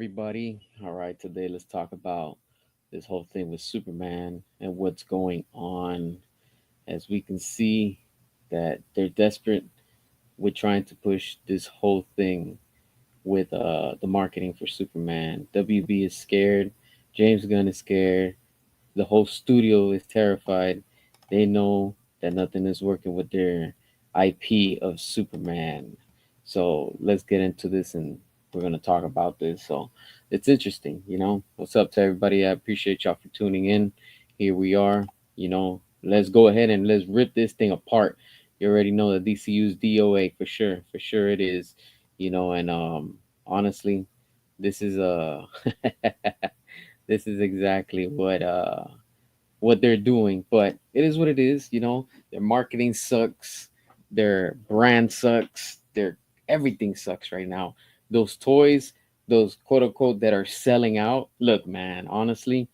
everybody. All right, today let's talk about this whole thing with Superman and what's going on. As we can see, that they're desperate with trying to push this whole thing with the marketing for Superman. WB is scared. James Gunn is scared. The whole studio is terrified. They know that nothing is working with their IP of Superman. So let's get into this and we're going to talk about this. So it's interesting, What's up to everybody? I appreciate y'all for tuning in. Here we are, Let's go ahead and let's rip this thing apart. You already know that DCU's DOA for sure. For sure it is, and honestly, this is this is exactly what they're doing, but it is what it is. Their marketing sucks, their brand sucks, their everything sucks right now. Those toys, those quote unquote that are selling out, look, man, honestly,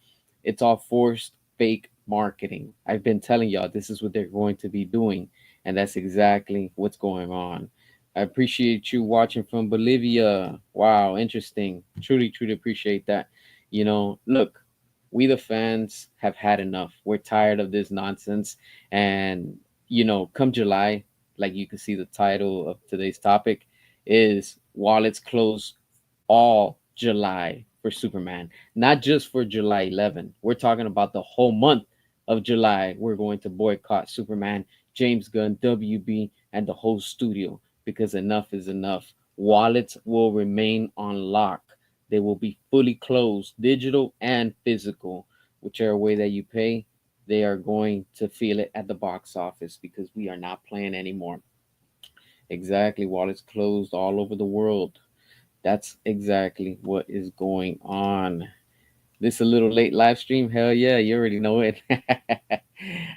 it's all forced fake marketing. I've been telling y'all this is what they're going to be doing, and that's exactly what's going on. I appreciate you watching from Bolivia. Wow, interesting. Truly, truly appreciate that. Look, we the fans have had enough. We're tired of this nonsense. And, come July, like you can see the title of today's topic is Wallets Close all July for Superman, not just for July 11. We're talking about the whole month of July. We're going to boycott Superman, James Gunn, WB, and the whole studio because enough is enough. Wallets will remain on lock. They will be fully closed, digital and physical. Whichever way that you pay, they are going to feel it at the box office because we are not playing anymore. Exactly. Wallets closed all over the world. That's exactly what is going on. This a little late live stream? Hell yeah, you already know it.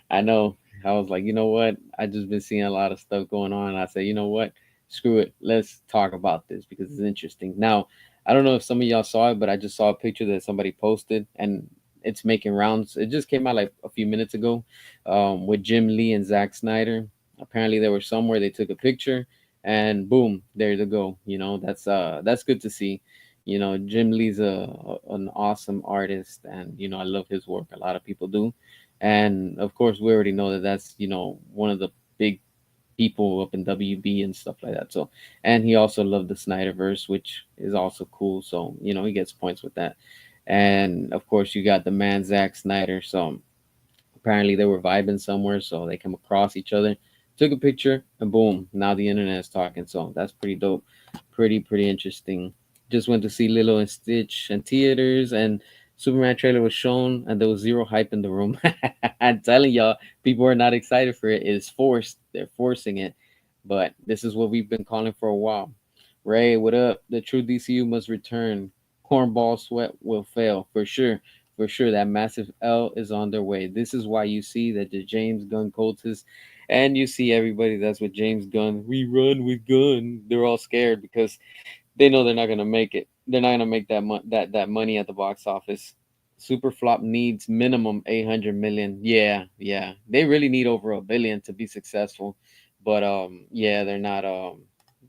I know. I was like, you know what? I just been seeing a lot of stuff going on. And I said, you know what? Screw it. Let's talk about this because it's interesting. Now, I don't know if some of y'all saw it, but I just saw a picture that somebody posted and it's making rounds. It just came out like a few minutes ago with Jim Lee and Zack Snyder. Apparently, there was somewhere they took a picture and boom, there they go. That's good to see. Jim Lee's an awesome artist, and I love his work. A lot of people do, and of course, we already know that that's one of the big people up in WB and stuff like that. So, and he also loved the Snyderverse, which is also cool. So he gets points with that. And of course, you got the man Zack Snyder. So apparently, they were vibing somewhere, so they come across each other, took a picture, and boom, now the internet is talking. So that's pretty dope, pretty interesting. Just went to see Lilo and Stitch in theaters, and Superman trailer was shown, and there was zero hype in the room. I'm telling y'all, people are not excited for it. It is forced. They're forcing it, but this is what we've been calling for a while. Ray, what up? The true DCU must return. Cornball sweat will fail for sure. For sure, that massive L is on their way. This is why you see that the James Gunn cultists, and you see everybody that's with James Gunn. We run with Gunn. They're all scared because they know they're not gonna make it. They're not gonna make that money at the box office. Super flop needs minimum 800 million. Yeah, yeah. They really need over a billion to be successful. But yeah, they're not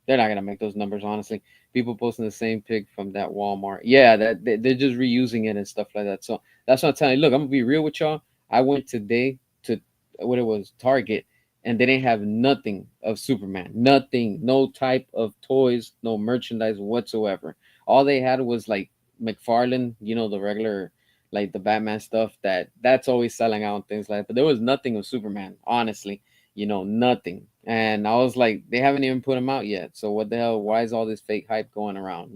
gonna make those numbers honestly. People posting the same pic from that Walmart. Yeah, they're just reusing it and stuff like that. So that's what I'm telling you. Look, I'm gonna be real with y'all. I went today to what it was Target, and they didn't have nothing of Superman. Nothing, no type of toys, no merchandise whatsoever. All they had was like McFarlane, the regular like the Batman stuff that's always selling out and things like that. But there was nothing of Superman, honestly. Nothing. And I was like, they haven't even put him out yet. So what the hell? Why is all this fake hype going around?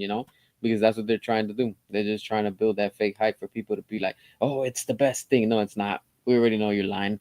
Because that's what they're trying to do. They're just trying to build that fake hype for people to be like, oh, it's the best thing. No, it's not. We already know you're lying.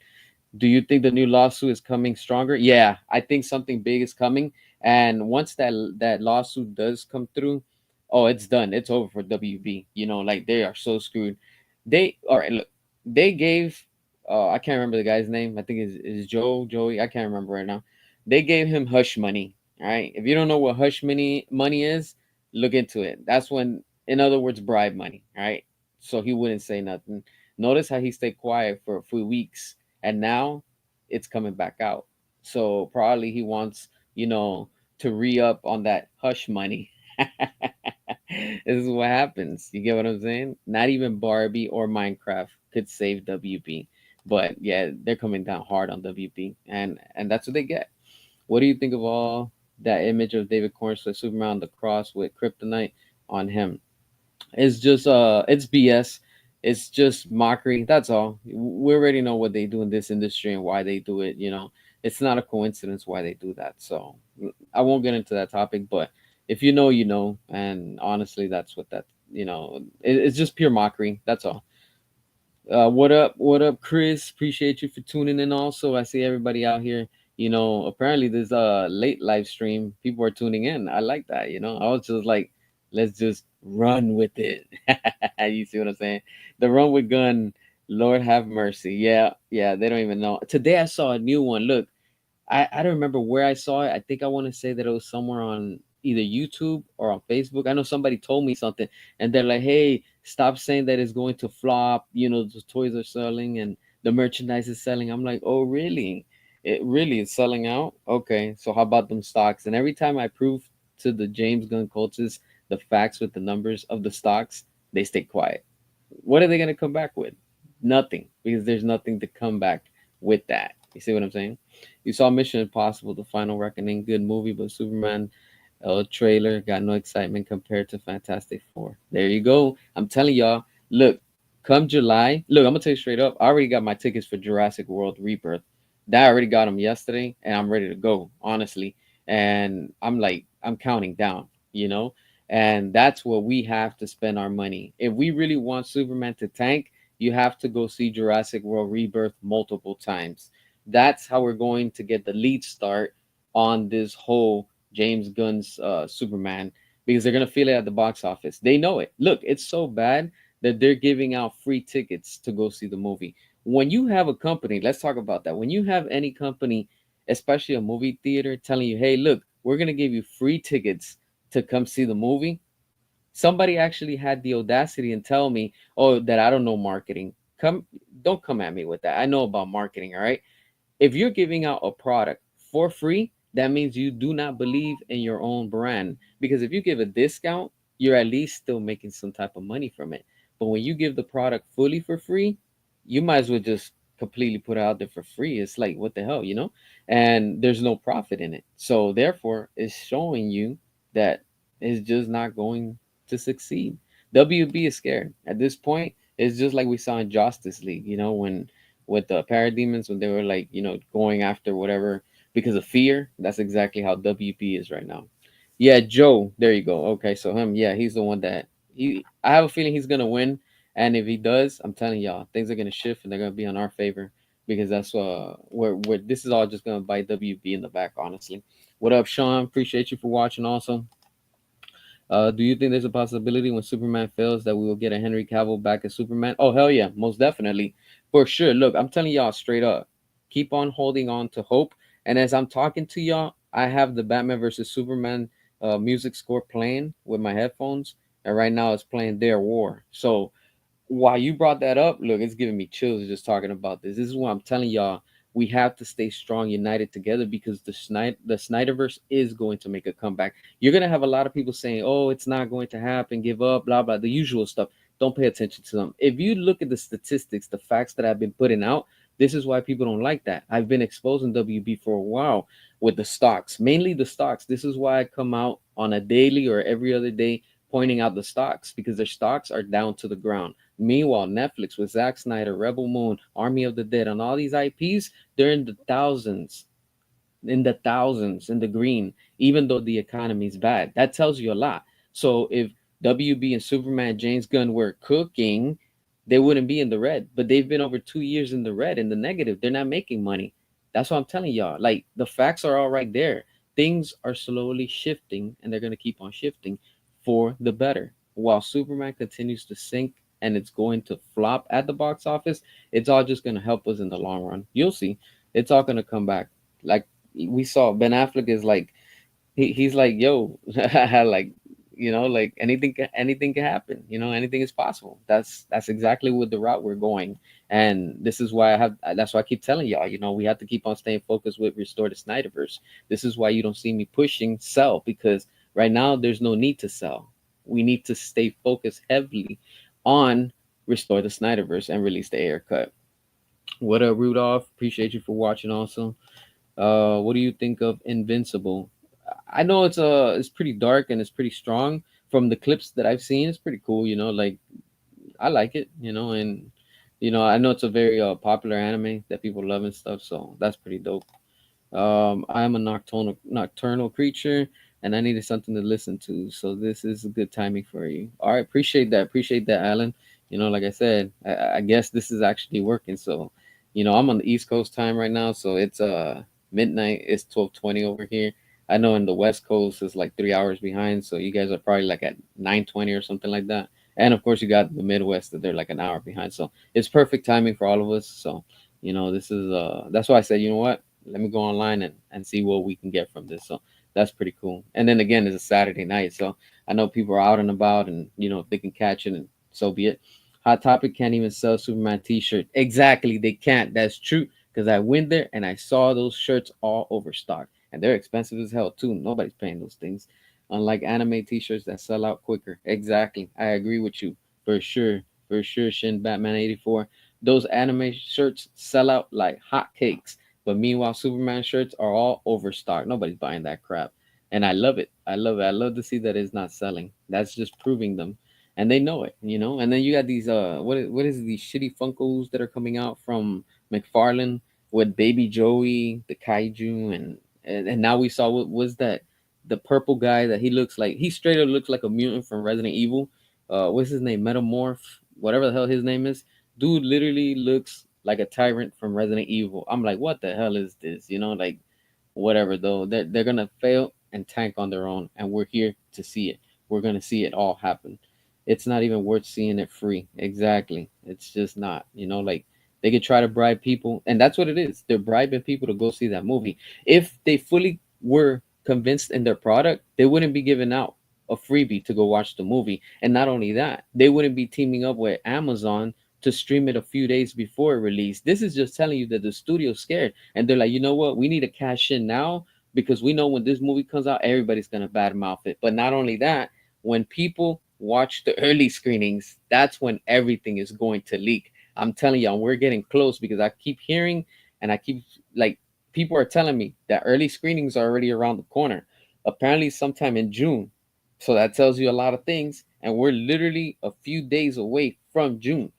Do you think the new lawsuit is coming stronger? Yeah, I think something big is coming. And once that lawsuit does come through, oh, it's done. It's over for WB. Like they are so screwed. They all right. Look, they gave. I can't remember the guy's name. I think is Joey. I can't remember right now. They gave him hush money. All right. If you don't know what hush money is, look into it. That's when, in other words, bribe money. All right. So he wouldn't say nothing. Notice how he stayed quiet for a few weeks, and now it's coming back out. So probably he wants, to re up on that hush money. This is what happens. You get what I'm saying? Not even Barbie or Minecraft could save WB. But yeah, they're coming down hard on WB, and that's what they get. What do you think of all that image of David Cornswell Superman on the cross with kryptonite on him? It's just it's BS. It's just mockery. That's all. We already know what they do in this industry and why they do it. It's not a coincidence why they do that. So I won't get into that topic. But if you know, you know. And honestly, that's what that. It's just pure mockery. That's all. What up? What up, Chris? Appreciate you for tuning in. Also, I see everybody out here. Apparently there's a late live stream. People are tuning in. I like that. I was just like, let's just run with it. You see what I'm saying? The run with gun. Lord have mercy. Yeah, yeah. They don't even know. Today I saw a new one. Look, I don't remember where I saw it. I think I want to say that it was somewhere on either YouTube or on Facebook. I know somebody told me something, and they're like, "Hey, stop saying that it's going to flop. The toys are selling and the merchandise is selling." I'm like, "Oh, really? It really is selling out? Okay, so how about them stocks?" And every time I prove to the James Gunn coaches the facts with the numbers of the stocks, they stay quiet. What are they going to come back with? Nothing, because there's nothing to come back with that. You see what I'm saying? You saw Mission Impossible: The Final Reckoning, good movie, but Superman trailer got no excitement compared to Fantastic Four. There you go. I'm telling y'all. Look, come July. Look, I'm gonna tell you straight up. I already got my tickets for Jurassic World Rebirth. That I already got them yesterday, and I'm ready to go. Honestly, and I'm like, I'm counting down. You know, and that's what we have to spend our money. If we really want Superman to tank, you have to go see Jurassic World Rebirth multiple times. That's how we're going to get the lead start on this whole James Gunn's Superman, because they're gonna feel it at the box office. They know it. Look, it's so bad that they're giving out free tickets to go see the movie. When you have a company, let's talk about that. When you have any company, especially a movie theater, telling you, "Hey, look, we're gonna give you free tickets to come see the movie." Somebody actually had the audacity and tell me, "Oh, that I don't know marketing." Don't come at me with that. I know about marketing, all right? If you're giving out a product for free, that means you do not believe in your own brand. Because if you give a discount, you're at least still making some type of money from it. But when you give the product fully for free, you might as well just completely put it out there for free. It's like, what the hell, you know? And there's no profit in it. So therefore, it's showing you that it's just not going to succeed. WB is scared. At this point, it's just like we saw in Justice League, when with the parademons, when they were like, going after whatever because of fear. That's exactly how WP is right now. Yeah, Joe, there you go. Okay, so him, yeah, he's the one that he I have a feeling he's gonna win. And if he does, I'm telling y'all, things are gonna shift and they're gonna be on our favor, because that's where this is all just gonna bite WB in the back, honestly. What up, Sean? Appreciate you for watching also. Do you think there's a possibility when Superman fails that we will get a Henry Cavill back as Superman? Oh, hell yeah, most definitely. For sure. Look, I'm telling y'all straight up. Keep on holding on to hope. And as I'm talking to y'all, I have the Batman versus Superman music score playing with my headphones. And right now it's playing Their War. So while you brought that up, look, it's giving me chills just talking about this. This is what I'm telling y'all. We have to stay strong, united together, because the Snyderverse is going to make a comeback. You're gonna have a lot of people saying, "Oh, it's not going to happen. Give up." Blah blah. The usual stuff. Don't pay attention to them. If you look at the statistics, the facts that I've been putting out, this is why people don't like that. I've been exposing WB for a while with the stocks, mainly the stocks. This is why I come out on a daily or every other day pointing out the stocks, because their stocks are down to the ground. Meanwhile, Netflix with Zack Snyder, Rebel Moon, Army of the Dead, and all these IPs, they're in the green, even though the economy is bad. That tells you a lot. So if WB and Superman James Gunn were cooking, they wouldn't be in the red. But they've been over 2 years in the red, in the negative. They're not making money. That's what I'm telling y'all. Like, the facts are all right there. Things are slowly shifting, and they're gonna keep on shifting for the better. While Superman continues to sink and it's going to flop at the box office, it's all just gonna help us in the long run. You'll see. It's all gonna come back. Like we saw, Ben Affleck is like, he's like, yo, like, like anything can happen. Anything is possible. That's exactly what the route we're going. And this is why that's why I keep telling y'all, we have to keep on staying focused with Restore the Snyderverse. This is why you don't see me pushing sell, because right now there's no need to sell. We need to stay focused heavily on restore the Snyderverse and release the air cut. What up, Rudolph? Appreciate you for watching. Also, what do you think of Invincible? I know it's pretty dark and it's pretty strong from the clips that I've seen. It's pretty cool, like I like it, and I know it's a very popular anime that people love and stuff, so that's pretty dope. I am a nocturnal creature, and I needed something to listen to, so this is a good timing for you. All right, appreciate that, Alan. Like I said, I guess this is actually working. So, I'm on the East Coast time right now, so it's midnight. It's 12:20 over here. I know in the West Coast it's like 3 hours behind, so you guys are probably like at 9:20 or something like that. And of course, you got the Midwest that they're like an hour behind, so it's perfect timing for all of us. So, this is that's why I said, you know what, let me go online and see what we can get from this. So that's pretty cool. And then again, it's a Saturday night, so I know people are out and about, and if they can catch it, and so be it. Hot Topic can't even sell Superman T-shirt. Exactly, they can't. That's true. Because I went there and I saw those shirts all overstocked, and they're expensive as hell too. Nobody's paying those things. Unlike anime T-shirts that sell out quicker. Exactly, I agree with you for sure. For sure, Shin Batman 84. Those anime shirts sell out like hotcakes. But meanwhile, Superman shirts are all overstocked. Nobody's buying that crap. And I love it. I love it. I love to see that it's not selling. That's just proving them. And they know it. And then you got these what is these shitty Funkos that are coming out from McFarlane with Baby Joey, the kaiju, and now we saw what was that, the purple guy that he straight up looks like a mutant from Resident Evil. What's his name? Metamorph, whatever the hell his name is. Dude literally looks like a tyrant from Resident Evil. I'm like, what the hell is this? Like whatever though. They're gonna fail and tank on their own, and we're here to see it. We're gonna see it all happen. It's not even worth seeing it free. Exactly. It's just not. Like they could try to bribe people, and that's what it is. They're bribing people to go see that movie. If they fully were convinced in their product, they wouldn't be giving out a freebie to go watch the movie. And not only that, they wouldn't be teaming up with Amazon to stream it a few days before it released. This is just telling you that the studio's scared, and they're like, you know what, we need to cash in now because we know when this movie comes out, everybody's gonna badmouth it. But not only that, when people watch the early screenings, that's when everything is going to leak. I'm telling y'all, we're getting close because I keep hearing and I keep like people are telling me that early screenings are already around the corner. Apparently, sometime in June. So that tells you a lot of things. And we're literally a few days away from June.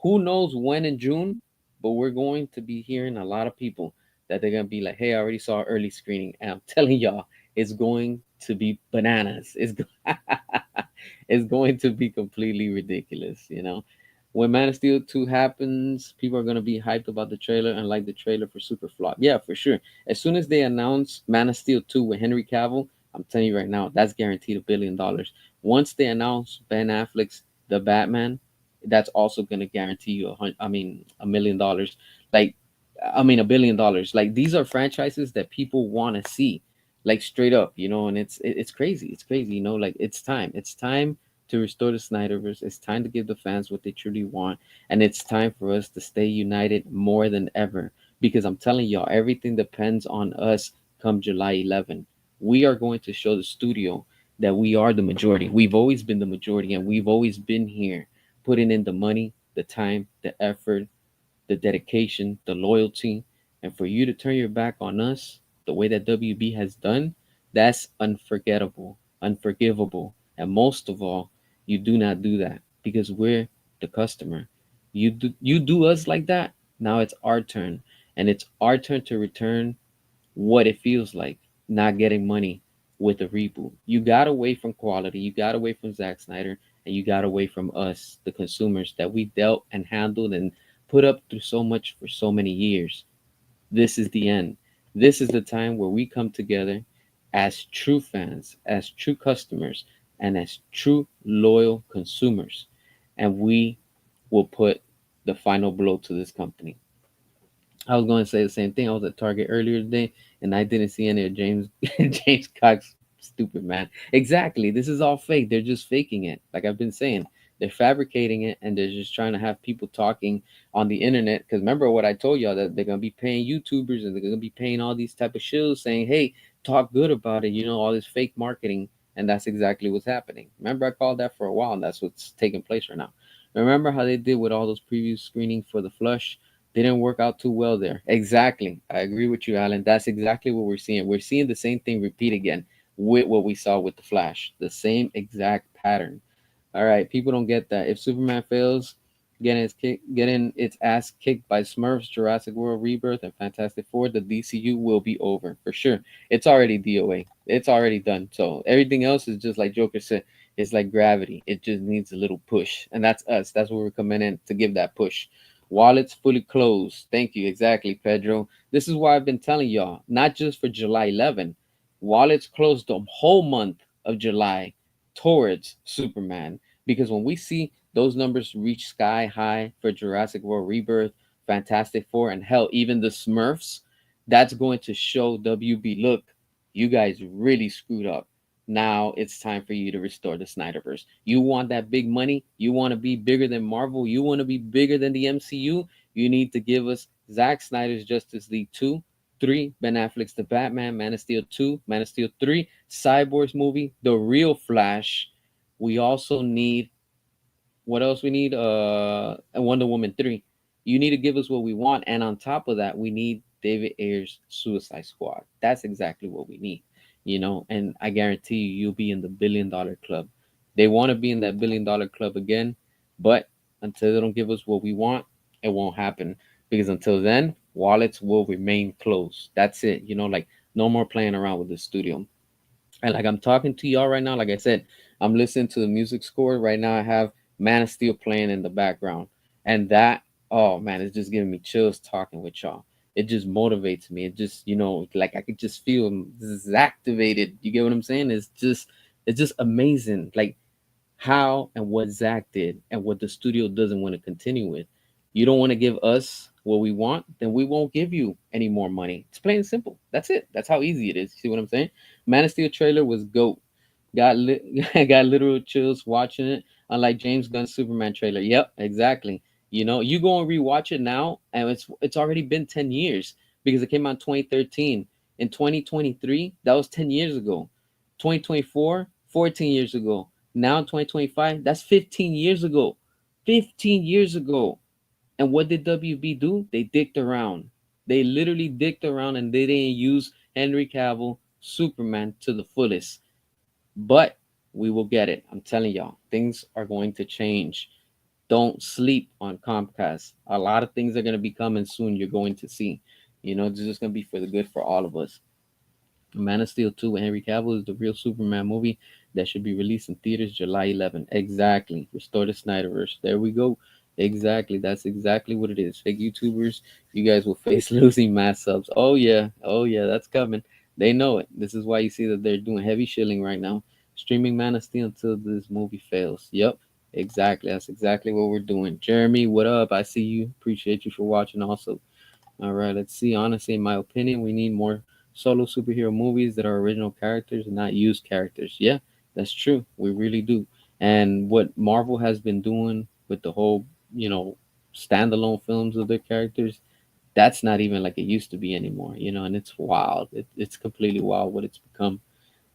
Who knows when in June? But we're going to be hearing a lot of people that they're going to be like, hey, I already saw early screening. And I'm telling y'all, it's going to be bananas. It's going to be completely ridiculous. When Man of Steel 2 happens, people are going to be hyped about the trailer and like the trailer for Superflop. Yeah, for sure. As soon as they announce Man of Steel 2 with Henry Cavill, I'm telling you right now, that's guaranteed $1 billion. Once they announce Ben Affleck's The Batman, that's also going to guarantee you $1 million. Like, $1 billion. Like, these are franchises that people want to see, like straight up. And it's crazy. It's crazy. Like it's time. It's time to restore the Snyderverse. It's time to give the fans what they truly want. And it's time for us to stay united more than ever. Because I'm telling y'all, everything depends on us come July 11. We are going to show the studio that we are the majority. We've always been the majority, and we've always been here putting in the money, the time, the effort, the dedication, the loyalty. And for you to turn your back on us the way that WB has done, that's unforgettable, unforgivable. And most of all, you do not do that because we're the customer. You do us like that. Now it's our turn. And it's our turn to return what it feels like not getting money with a reboot. You got away from quality, you got away from Zack Snyder, and you got away from us, the consumers that we dealt and handled and put up through so much for so many years. This is the end. This is the time where we come together as true fans, as true customers, and as true loyal consumers. And we will put the final blow to this company. I was going to say the same thing. I was at Target earlier today, and I didn't see any of James James Cox. Stupid man. Exactly. This is all fake. They're just faking it. Like I've been saying, they're fabricating it, and they're just trying to have people talking on the internet. Because remember what I told y'all, that they're gonna be paying YouTubers and they're gonna be paying all these type of shows saying, "Hey, talk good about it." All this fake marketing, And that's exactly what's happening. Remember, I called that for a while, and that's what's taking place right now. Remember how they did with all those preview screening for the Flush? Didn't work out too well there. Exactly. I agree with you, Alan. That's exactly what we're seeing. We're seeing the same thing repeat again with what we saw with the Flash. The same exact pattern. All right, people don't get that. If Superman fails, getting its ass kicked by Smurfs, Jurassic World Rebirth, and Fantastic Four, the DCU will be over for sure. It's already DOA. It's already done. So everything else is just like Joker said. It's like gravity. It just needs a little push, and that's us. That's what we're coming in to give that push. Wallets fully closed. Thank you. Exactly, Pedro. This is why I've been telling y'all, not just for July 11. Wallets closed the whole month of July towards Superman, because when we see those numbers reach sky high for Jurassic World Rebirth, Fantastic Four, and hell, even the Smurfs, that's going to show WB, look, you guys really screwed up. Now it's time for you to restore the Snyderverse. You want that big money? You want to be bigger than Marvel? You want to be bigger than the MCU? You need to give us Zack Snyder's Justice League 2, 3, Ben Affleck's The Batman, Man of Steel 2, Man of Steel 3, Cyborg's movie, The Real Flash. We also need, what else we need? And Wonder Woman 3. You need to give us what we want. And on top of that, we need David Ayer's Suicide Squad. That's exactly what we need. And I guarantee you'll be in the $1 billion club. They want to be in that $1 billion club again, but until they don't give us what we want, it won't happen. Because until then, wallets will remain closed. That's it. Like, no more playing around with the studio. And like, I'm talking to y'all right now, like I said, I'm listening to the music score right now. I have Man of Steel playing in the background, and that, oh man, it's just giving me chills talking with y'all. It just motivates me. It just, like, I could just feel this is activated. You get what I'm saying? It's just amazing. Like, how and what Zach did and what the studio doesn't want to continue with. You don't want to give us what we want, then we won't give you any more money. It's plain and simple. That's it. That's how easy it is. See what I'm saying? Man of Steel trailer was GOAT. Got literal chills watching it. Unlike James Gunn's Superman trailer. Yep, exactly. You go and rewatch it now, and it's already been 10 years because it came out in 2013. In 2023, that was 10 years ago. 2024, 14 years ago. Now 2025, that's 15 years ago. 15 years ago. And what did WB do? They dicked around. They literally dicked around, and they didn't use Henry Cavill Superman to the fullest. But we will get it. I'm telling y'all, things are going to change. Don't sleep on Comcast. A lot of things are going to be coming soon. You're going to see. This is going to be for the good for all of us. Man of Steel 2 with Henry Cavill is the real Superman movie that should be released in theaters July 11th. Exactly. Restore the Snyderverse. There we go. Exactly. That's exactly what it is. Fake YouTubers, you guys will face losing mass subs. Oh, yeah. Oh, yeah. That's coming. They know it. This is why you see that they're doing heavy shilling right now. Streaming Man of Steel until this movie fails. Yep. Exactly. That's exactly what we're doing. Jeremy, what up? I see you. Appreciate you for watching also. All right, let's see. Honestly, in my opinion, we need more solo superhero movies that are original characters and not used characters. Yeah, that's true. We really do. And what Marvel has been doing with the whole, standalone films of their characters, that's not even like it used to be anymore, and it's wild. It's completely wild what it's become.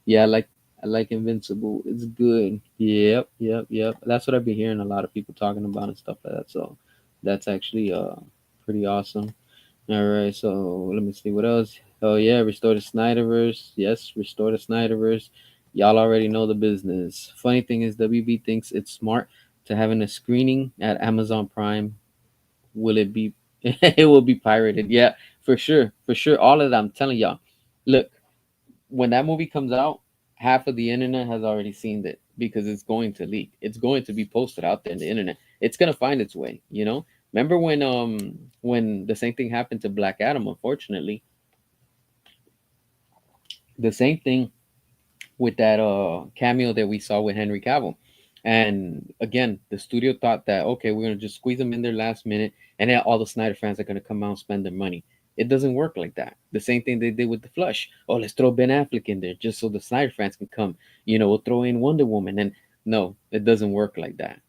Yeah, I like Invincible. It's good. Yep, yep, yep. That's what I've been hearing a lot of people talking about and stuff like that. So that's actually pretty awesome. All right, so let me see what else. Oh yeah, restore the Snyderverse. Yes, restore the Snyderverse. Y'all already know the business. Funny thing is, WB thinks it's smart to having a screening at Amazon Prime. Will it be? It will be pirated. Yeah, for sure, for sure. All of that. I'm telling y'all. Look, when that movie comes out, half of the internet has already seen it because it's going to leak. It's going to be posted out there in the internet. It's gonna find its way. Remember when the same thing happened to Black Adam? Unfortunately, the same thing with that cameo that we saw with Henry Cavill. And again, the studio thought that, okay, we're gonna just squeeze them in there last minute, and then all the Snyder fans are gonna come out and spend their money. It doesn't work like that. The same thing they did with the Flush. Oh, let's throw Ben Affleck in there just so the Snyder fans can come. We'll throw in Wonder Woman, and no, it doesn't work like that.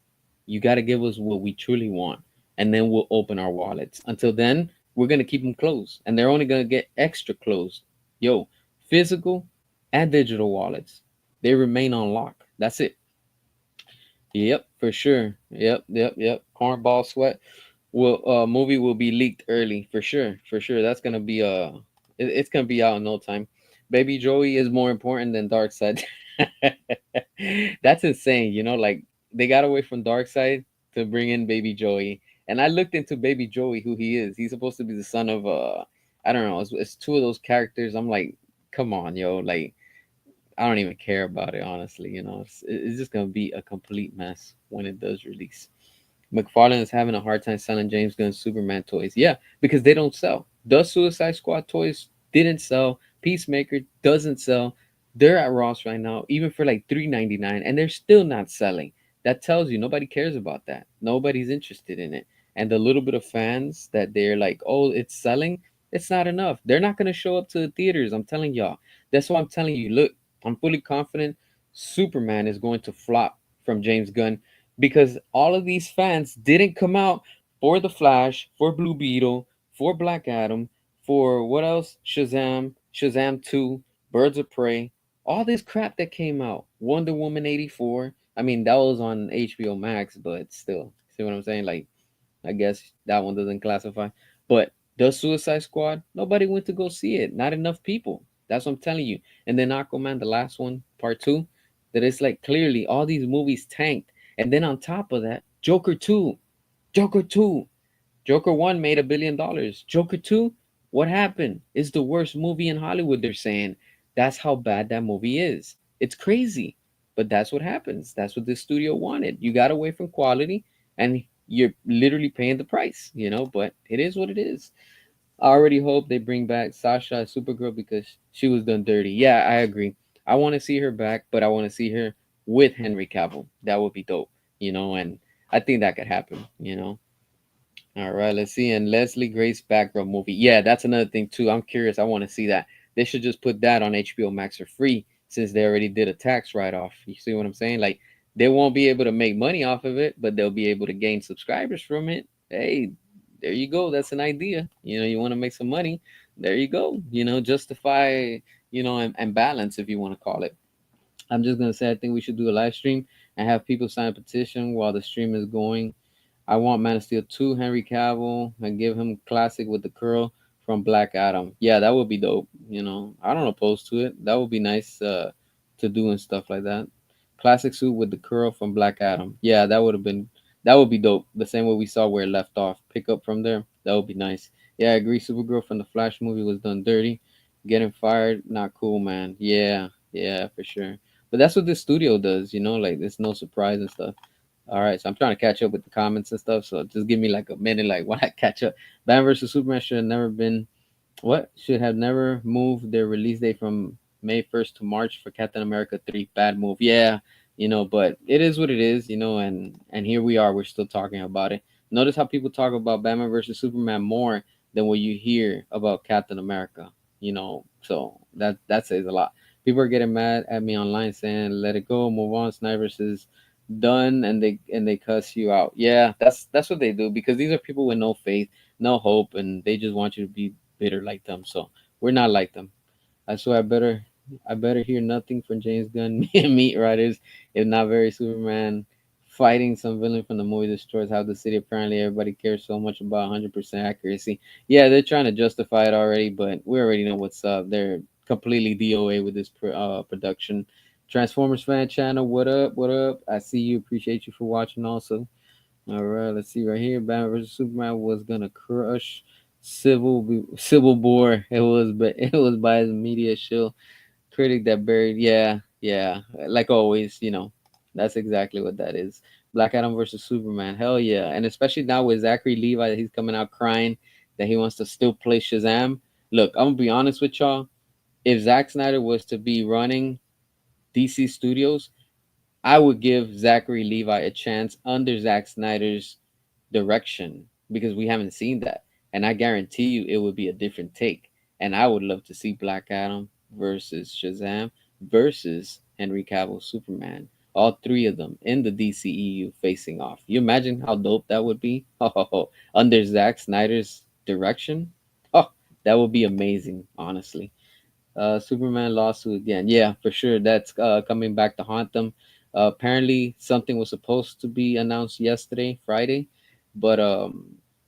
You got to give us what we truly want, and then we'll open our wallets. Until then, we're gonna keep them closed, and they're only gonna get extra closed. Yo, physical and digital wallets. They remain on lock. That's it. Yep, for sure. Yep. Cornball sweat will movie will be leaked early for sure. For sure. That's gonna be it's gonna be out in no time. Baby Joey is more important than Darkseid. That's insane, like they got away from Darkseid to bring in Baby Joey. And I looked into Baby Joey, who he is. He's supposed to be the son of I don't know, it's two of those characters. I'm like, come on, yo, like I don't even care about it, honestly. It's just gonna be a complete mess when it does release. McFarlane is having a hard time selling James Gunn Superman toys. Yeah, because they don't sell. The Suicide Squad toys didn't sell. Peacemaker doesn't sell. They're at Ross right now, even for like $3.99, and they're still not selling. That tells you nobody cares about that. Nobody's interested in it. And the little bit of fans that they're like, oh, it's selling, it's not enough. They're not gonna show up to the theaters. I'm telling y'all. That's why I'm telling you. Look, I'm fully confident Superman is going to flop from James Gunn because all of these fans didn't come out for the Flash, for Blue Beetle, for Black Adam, for what else? Shazam 2, Birds of Prey, all this crap that came out. Wonder Woman 84. I mean, that was on HBO Max, but still. See what I'm saying? Like, I guess that one doesn't classify. But the Suicide Squad, nobody went to go see it. Not enough people. That's what I'm telling you. And then Aquaman, the last one, part two, that it's like clearly all these movies tanked. And then on top of that, Joker 2. Joker 2. Joker 1 made $1 billion. Joker 2, what happened? It's the worst movie in Hollywood, they're saying. That's how bad that movie is. It's crazy. But that's what happens. That's what the studio wanted. You got away from quality and you're literally paying the price, but it is what it is. I already hope they bring back Sasha as Supergirl because she was done dirty. Yeah, I agree. I want to see her back, but I want to see her with Henry Cavill. That would be dope, and I think that could happen. All right, let's see. And Leslie Grace Batgirl movie. Yeah, that's another thing too. I'm curious. I want to see that. They should just put that on HBO Max for free since they already did a tax write off. You see what I'm saying? Like they won't be able to make money off of it, but they'll be able to gain subscribers from it. Hey, there you go. That's an idea. You want to make some money. There you go. Justify, and balance if you want to call it. I'm just gonna say I think we should do a live stream and have people sign a petition while the stream is going. I want Man of Steel 2, Henry Cavill, and give him classic with the curl from Black Adam. Yeah, that would be dope. I don't oppose to it. That would be nice to do and stuff like that. Classic suit with the curl from Black Adam. Yeah, that would be dope. The same way we saw where it left off. Pick up from there. That would be nice. Yeah, I agree. Supergirl from the Flash movie was done dirty. Getting fired, not cool, man. Yeah, for sure. But that's what this studio does. Like there's no surprise and stuff. All right, so I'm trying to catch up with the comments and stuff. So just give me like a minute, like when I catch up. Batman versus Superman should have never been what should have never moved their release date from May 1st to March for Captain America 3. Bad move, yeah, but it is what it is. And here we are, we're still talking about it. Notice how people talk about Batman versus Superman more than what you hear about Captain America. So that says a lot. People are getting mad at me online saying, "Let it go, move on." Snyder says done, and they cuss you out. Yeah, that's what they do because these are people with no faith, no hope, and they just want you to be bitter like them. So we're not like them. I swear I better hear nothing from James Gunn and Meat Riders if not very Superman fighting some villain from the movie destroys how the city apparently everybody cares so much about 100% accuracy. Yeah, they're trying to justify it already, but we already know what's up. They're completely DOA with this production. Transformers fan channel, what up? What up? I see you. Appreciate you for watching also. All right, let's see right here. Batman versus Superman was gonna crush Civil War. It was by his media shill critic that buried. Yeah. Like always. That's exactly what that is. Black Adam versus Superman. Hell yeah. And especially now with Zachary Levi, he's coming out crying that he wants to still play Shazam. Look, I'm gonna be honest with y'all. If Zack Snyder was to be running DC Studios, I would give Zachary Levi a chance under Zack Snyder's direction because we haven't seen that. And I guarantee you it would be a different take. And I would love to see Black Adam versus Shazam versus Henry Cavill Superman. All three of them in the DCEU facing off. You imagine how dope that would be? Oh, under Zack Snyder's direction? Oh, that would be amazing, honestly. Superman lawsuit again. Yeah, for sure. That's coming back to haunt them. Apparently, something was supposed to be announced yesterday, Friday, but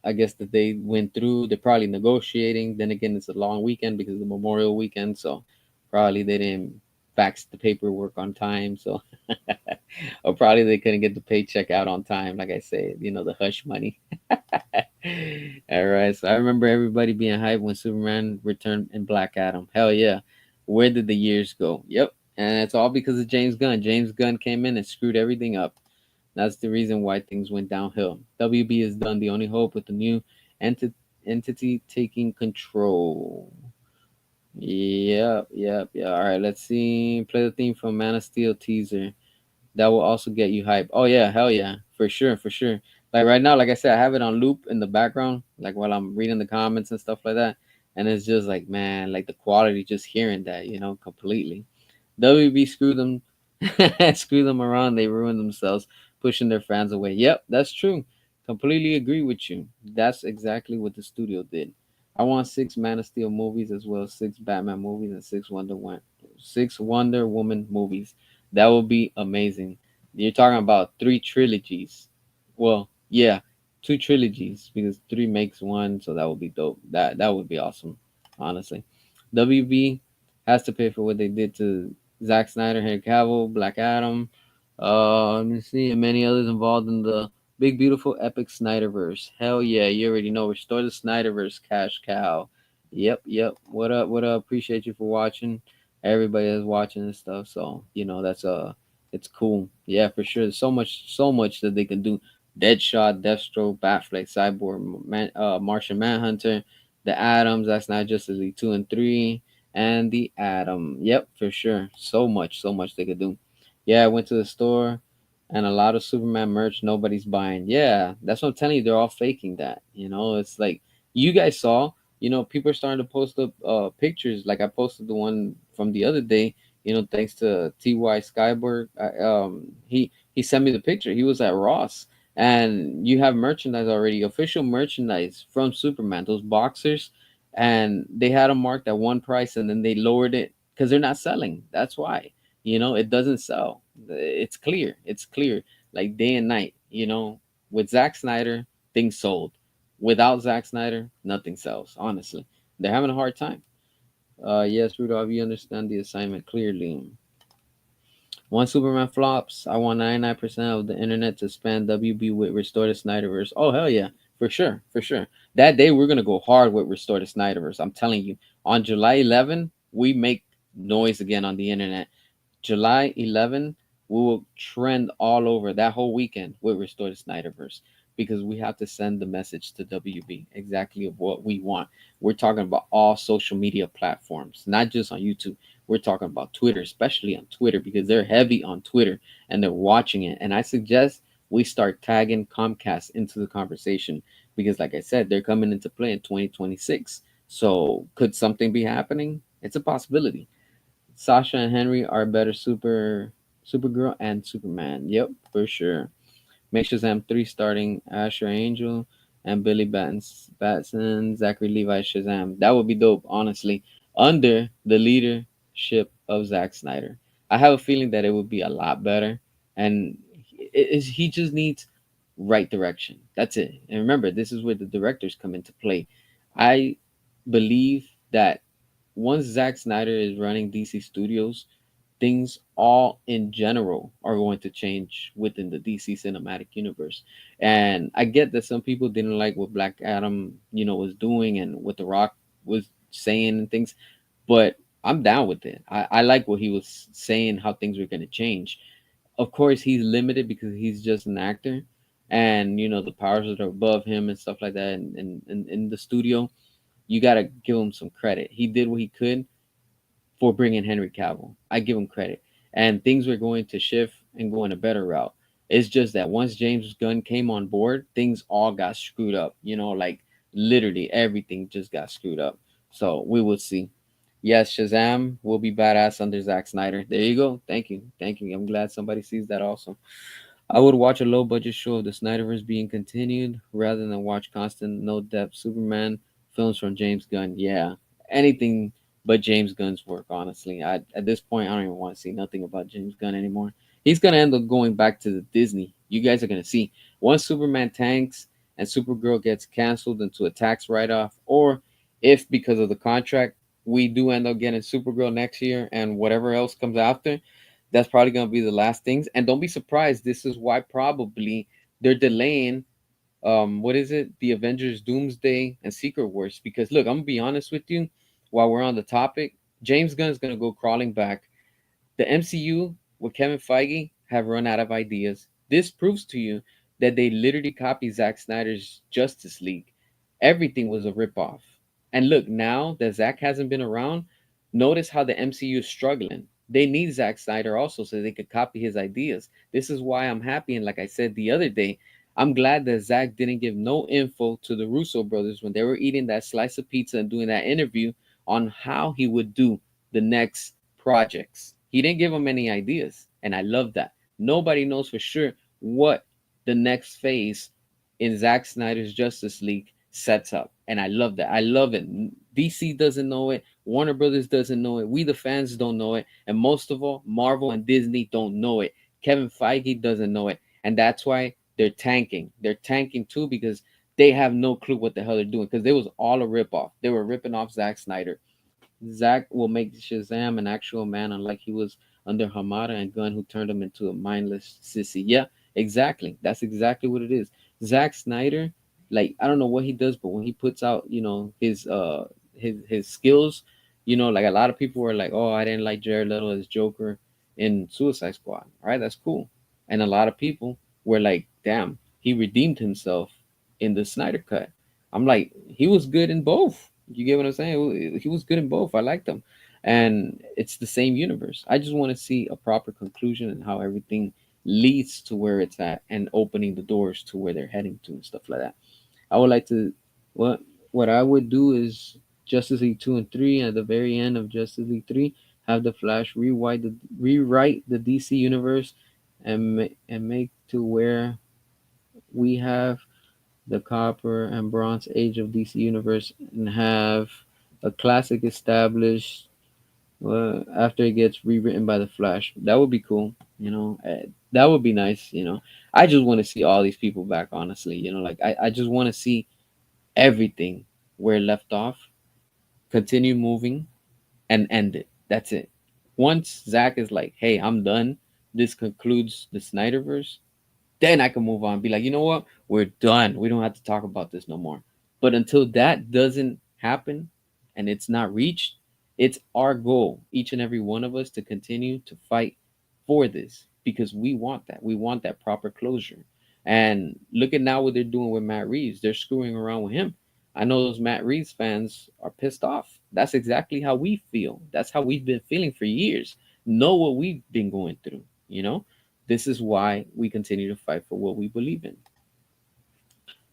I guess that they went through. They're probably negotiating. Then again, it's a long weekend because of the Memorial weekend, so probably they didn't fax the paperwork on time. So, or probably they couldn't get the paycheck out on time. Like I said, the hush money. All right, so I remember everybody being hyped when Superman returned in Black Adam. Hell yeah. Where did the years go? Yep. And it's all because of James Gunn. James Gunn came in and screwed everything up. That's the reason why things went downhill. WB is done. The only hope with the new enti- entity taking control. Yep, yep, yeah. All right, let's see. Play the theme from Man of Steel teaser. That will also get you hype. Oh yeah, hell yeah, for sure, for sure. Like right now, like I said, I have it on loop in the background, like while I'm reading the comments and stuff like that, and it's just like, man, like the quality just hearing that, completely. WB screwed them, screwed them around. They ruined themselves, pushing their fans away. Yep, that's true. Completely agree with you. That's exactly what the studio did. I want six Man of Steel movies as well as six Batman movies and six Wonder Woman movies. That would be amazing. You're talking about three trilogies. Well, yeah, two trilogies because three makes one, so that would be dope. That would be awesome, honestly. WB has to pay for what they did to Zack Snyder, Henry Cavill, Black Adam, let me see, and many others involved in the big, beautiful, epic Snyderverse. Hell yeah, you already know. Restore the Snyderverse, cash cow. Yep, yep. What up? What up? Appreciate you for watching. Everybody that's watching and stuff. So that's it's cool. Yeah, for sure. There's so much that they can do. Deadshot, Deathstroke, Batfleck, Cyborg, Martian Manhunter, the Atoms. That's not Justice League 2 and 3 and the Atom. Yep, for sure. So much they could do. Yeah, I went to the store and a lot of Superman merch nobody's buying. Yeah, that's what I'm telling you. They're all faking that. It's like you guys saw. People are starting to post up pictures. Like I posted the one from the other day. Thanks to Ty Skyberg. He sent me the picture. He was at Ross, and you have merchandise already, official merchandise from Superman. Those boxers, and they had them marked at one price, and then they lowered it because they're not selling. That's why. It doesn't sell. It's clear. It's clear. Like day and night. With Zack Snyder, things sold. Without Zack Snyder, nothing sells. Honestly, they're having a hard time. Yes, Rudolph, you understand the assignment clearly. Once Superman flops, I want 99% of the internet to spam WB with Restore the Snyderverse. Oh, hell yeah. For sure. For sure. That day, we're going to go hard with Restore the Snyderverse. I'm telling you. On July 11, we make noise again on the internet. July 11, we will trend all over that whole weekend with Restore the Snyderverse because we have to send the message to WB exactly of what we want. We're talking about all social media platforms, not just on YouTube. We're talking about Twitter, especially on Twitter because they're heavy on Twitter and they're watching it. And I suggest we start tagging Comcast into the conversation because, like I said, they're coming into play in 2026. So, could something be happening? It's a possibility. Sasha and Henry are better Supergirl and Superman. Yep, for sure. Make Shazam 3 starting Asher Angel and Billy Batson, Zachary Levi Shazam. That would be dope, honestly. Under the leadership of Zack Snyder. I have a feeling that it would be a lot better. And he just needs right direction. That's it. And remember, this is where the directors come into play. I believe that once Zack Snyder is running DC Studios, things all in general are going to change within the DC cinematic universe. And I get that some people didn't like what Black Adam, was doing and what The Rock was saying and things, but I'm down with it. I like what he was saying, how things were going to change. Of course, he's limited because he's just an actor, and the powers that are above him and stuff like that. And in the studio, you got to give him some credit. He did what he could for bringing Henry Cavill. I give him credit. And things were going to shift and go in a better route. It's just that once James Gunn came on board, things all got screwed up. Like literally everything just got screwed up. So we will see. Yes, Shazam will be badass under Zack Snyder. There you go. Thank you. Thank you. I'm glad somebody sees that also. I would watch a low budget show of the Snyderverse being continued rather than watch constant, no depth Superman films from James Gunn. Yeah. Anything but James Gunn's work. Honestly, at this point, I don't even want to see nothing about James Gunn anymore. He's gonna end up going back to the Disney. You guys are gonna see once Superman tanks and Supergirl gets canceled into a tax write-off, or if because of the contract we do end up getting Supergirl next year and whatever else comes after, that's probably gonna be the last things. And don't be surprised. This is why probably they're delaying what is it, the Avengers Doomsday and Secret Wars, because look, I'm gonna be honest with you, while we're on the topic, James Gunn is gonna go crawling back. The MCU with Kevin Feige have run out of ideas. This proves to you that they literally copied Zack Snyder's Justice League. Everything was a ripoff. And look, now that Zack hasn't been around, notice how the MCU is struggling. They need Zack Snyder also so they could copy his ideas. This is why I'm happy. And like I said the other day, I'm glad that Zack didn't give no info to the Russo brothers when they were eating that slice of pizza and doing that interview on how he would do the next projects. He didn't give them any ideas, and I love that. Nobody knows for sure what the next phase in Zack Snyder's Justice League sets up, and I love that. I love it. DC doesn't know it. Warner Brothers doesn't know it. We the fans don't know it, and most of all, Marvel and Disney don't know it. Kevin Feige doesn't know it, and that's why they're tanking. They're tanking too because they have no clue what the hell they're doing because it was all a ripoff. They were ripping off Zack Snyder. Zack will make Shazam an actual man, unlike he was under Hamada and Gunn, who turned him into a mindless sissy. Yeah, exactly. That's exactly what it is. Zack Snyder, like I don't know what he does, but when he puts out, his skills, like a lot of people were like, "Oh, I didn't like Jared Leto as Joker in Suicide Squad." All right, that's cool. And a lot of people were like, "Damn, he redeemed himself in the Snyder cut." I'm like, he was good in both. You get what I'm saying? He was good in both. I liked him, and it's the same universe. I just want to see a proper conclusion and how everything leads to where it's at, and opening the doors to where they're heading to and stuff like that. I would like to what what I would do is Justice League 2 and 3, at the very end of Justice League 3, have the Flash rewrite the DC universe and make to where we have the Copper and Bronze Age of DC Universe and have a classic established after it gets rewritten by the Flash. That would be cool. That would be nice. I just want to see all these people back. Honestly, like I just want to see everything where it left off, continue moving, and end it. That's it. Once Zach is like, "Hey, I'm done. This concludes the Snyderverse," then I can move on. Be like, you know what? We're done. We don't have to talk about this no more. But until that doesn't happen and it's not reached, it's our goal, each and every one of us, to continue to fight for this because we want that. We want that proper closure. And look at now what they're doing with Matt Reeves. They're screwing around with him. I know those Matt Reeves fans are pissed off. That's exactly how we feel. That's how we've been feeling for years. Know what we've been going through, you know? This is why we continue to fight for what we believe in.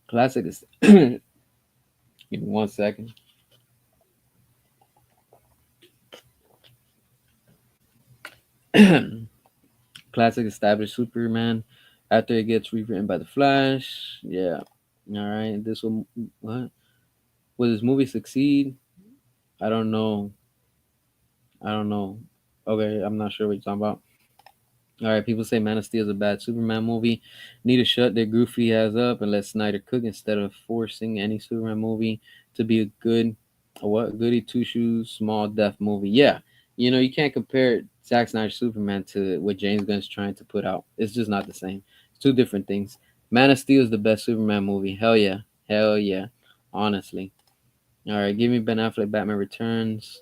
Classic is give me 1 second. Classic established Superman after it gets rewritten by the Flash. Yeah. All right. This will what? Will this movie succeed? I don't know. I don't know. Okay, I'm not sure what you're talking about. All right, people say Man of Steel is a bad Superman movie. Need to shut their goofy ass up and let Snyder cook instead of forcing any Superman movie to be a what, goody two shoes, small death movie. Yeah, you can't compare Zack Snyder's Superman to what James Gunn's trying to put out. It's just not the same. It's two different things. Man of Steel is the best Superman movie. Hell yeah, honestly. All right, give me Ben Affleck Batman Returns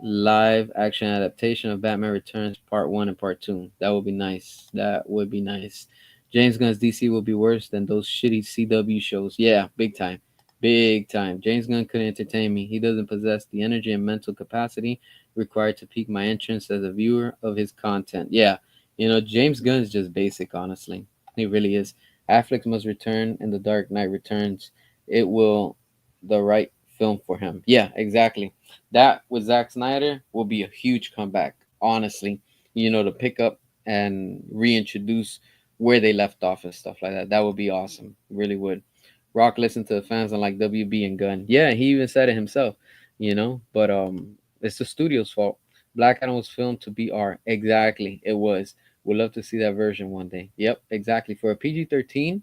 live action adaptation of Batman Returns Part 1 and Part 2. That would be nice. That would be nice. James Gunn's DC will be worse than those shitty CW shows. Yeah, big time. Big time. James Gunn couldn't entertain me. He doesn't possess the energy and mental capacity required to pique my interest as a viewer of his content. Yeah, James Gunn is just basic, honestly. He really is. Affleck must return in The Dark Knight Returns. It will the right film for him. Yeah, exactly. That with Zack Snyder will be a huge comeback, honestly. To pick up and reintroduce where they left off and stuff like that. That would be awesome. It really would. Rock listened to the fans on like WB and Gunn. Yeah, he even said it himself. But It's the studio's fault. Black Adam was filmed to be R. Exactly, it was. We'd love to see that version one day. Yep, exactly. For a PG-13,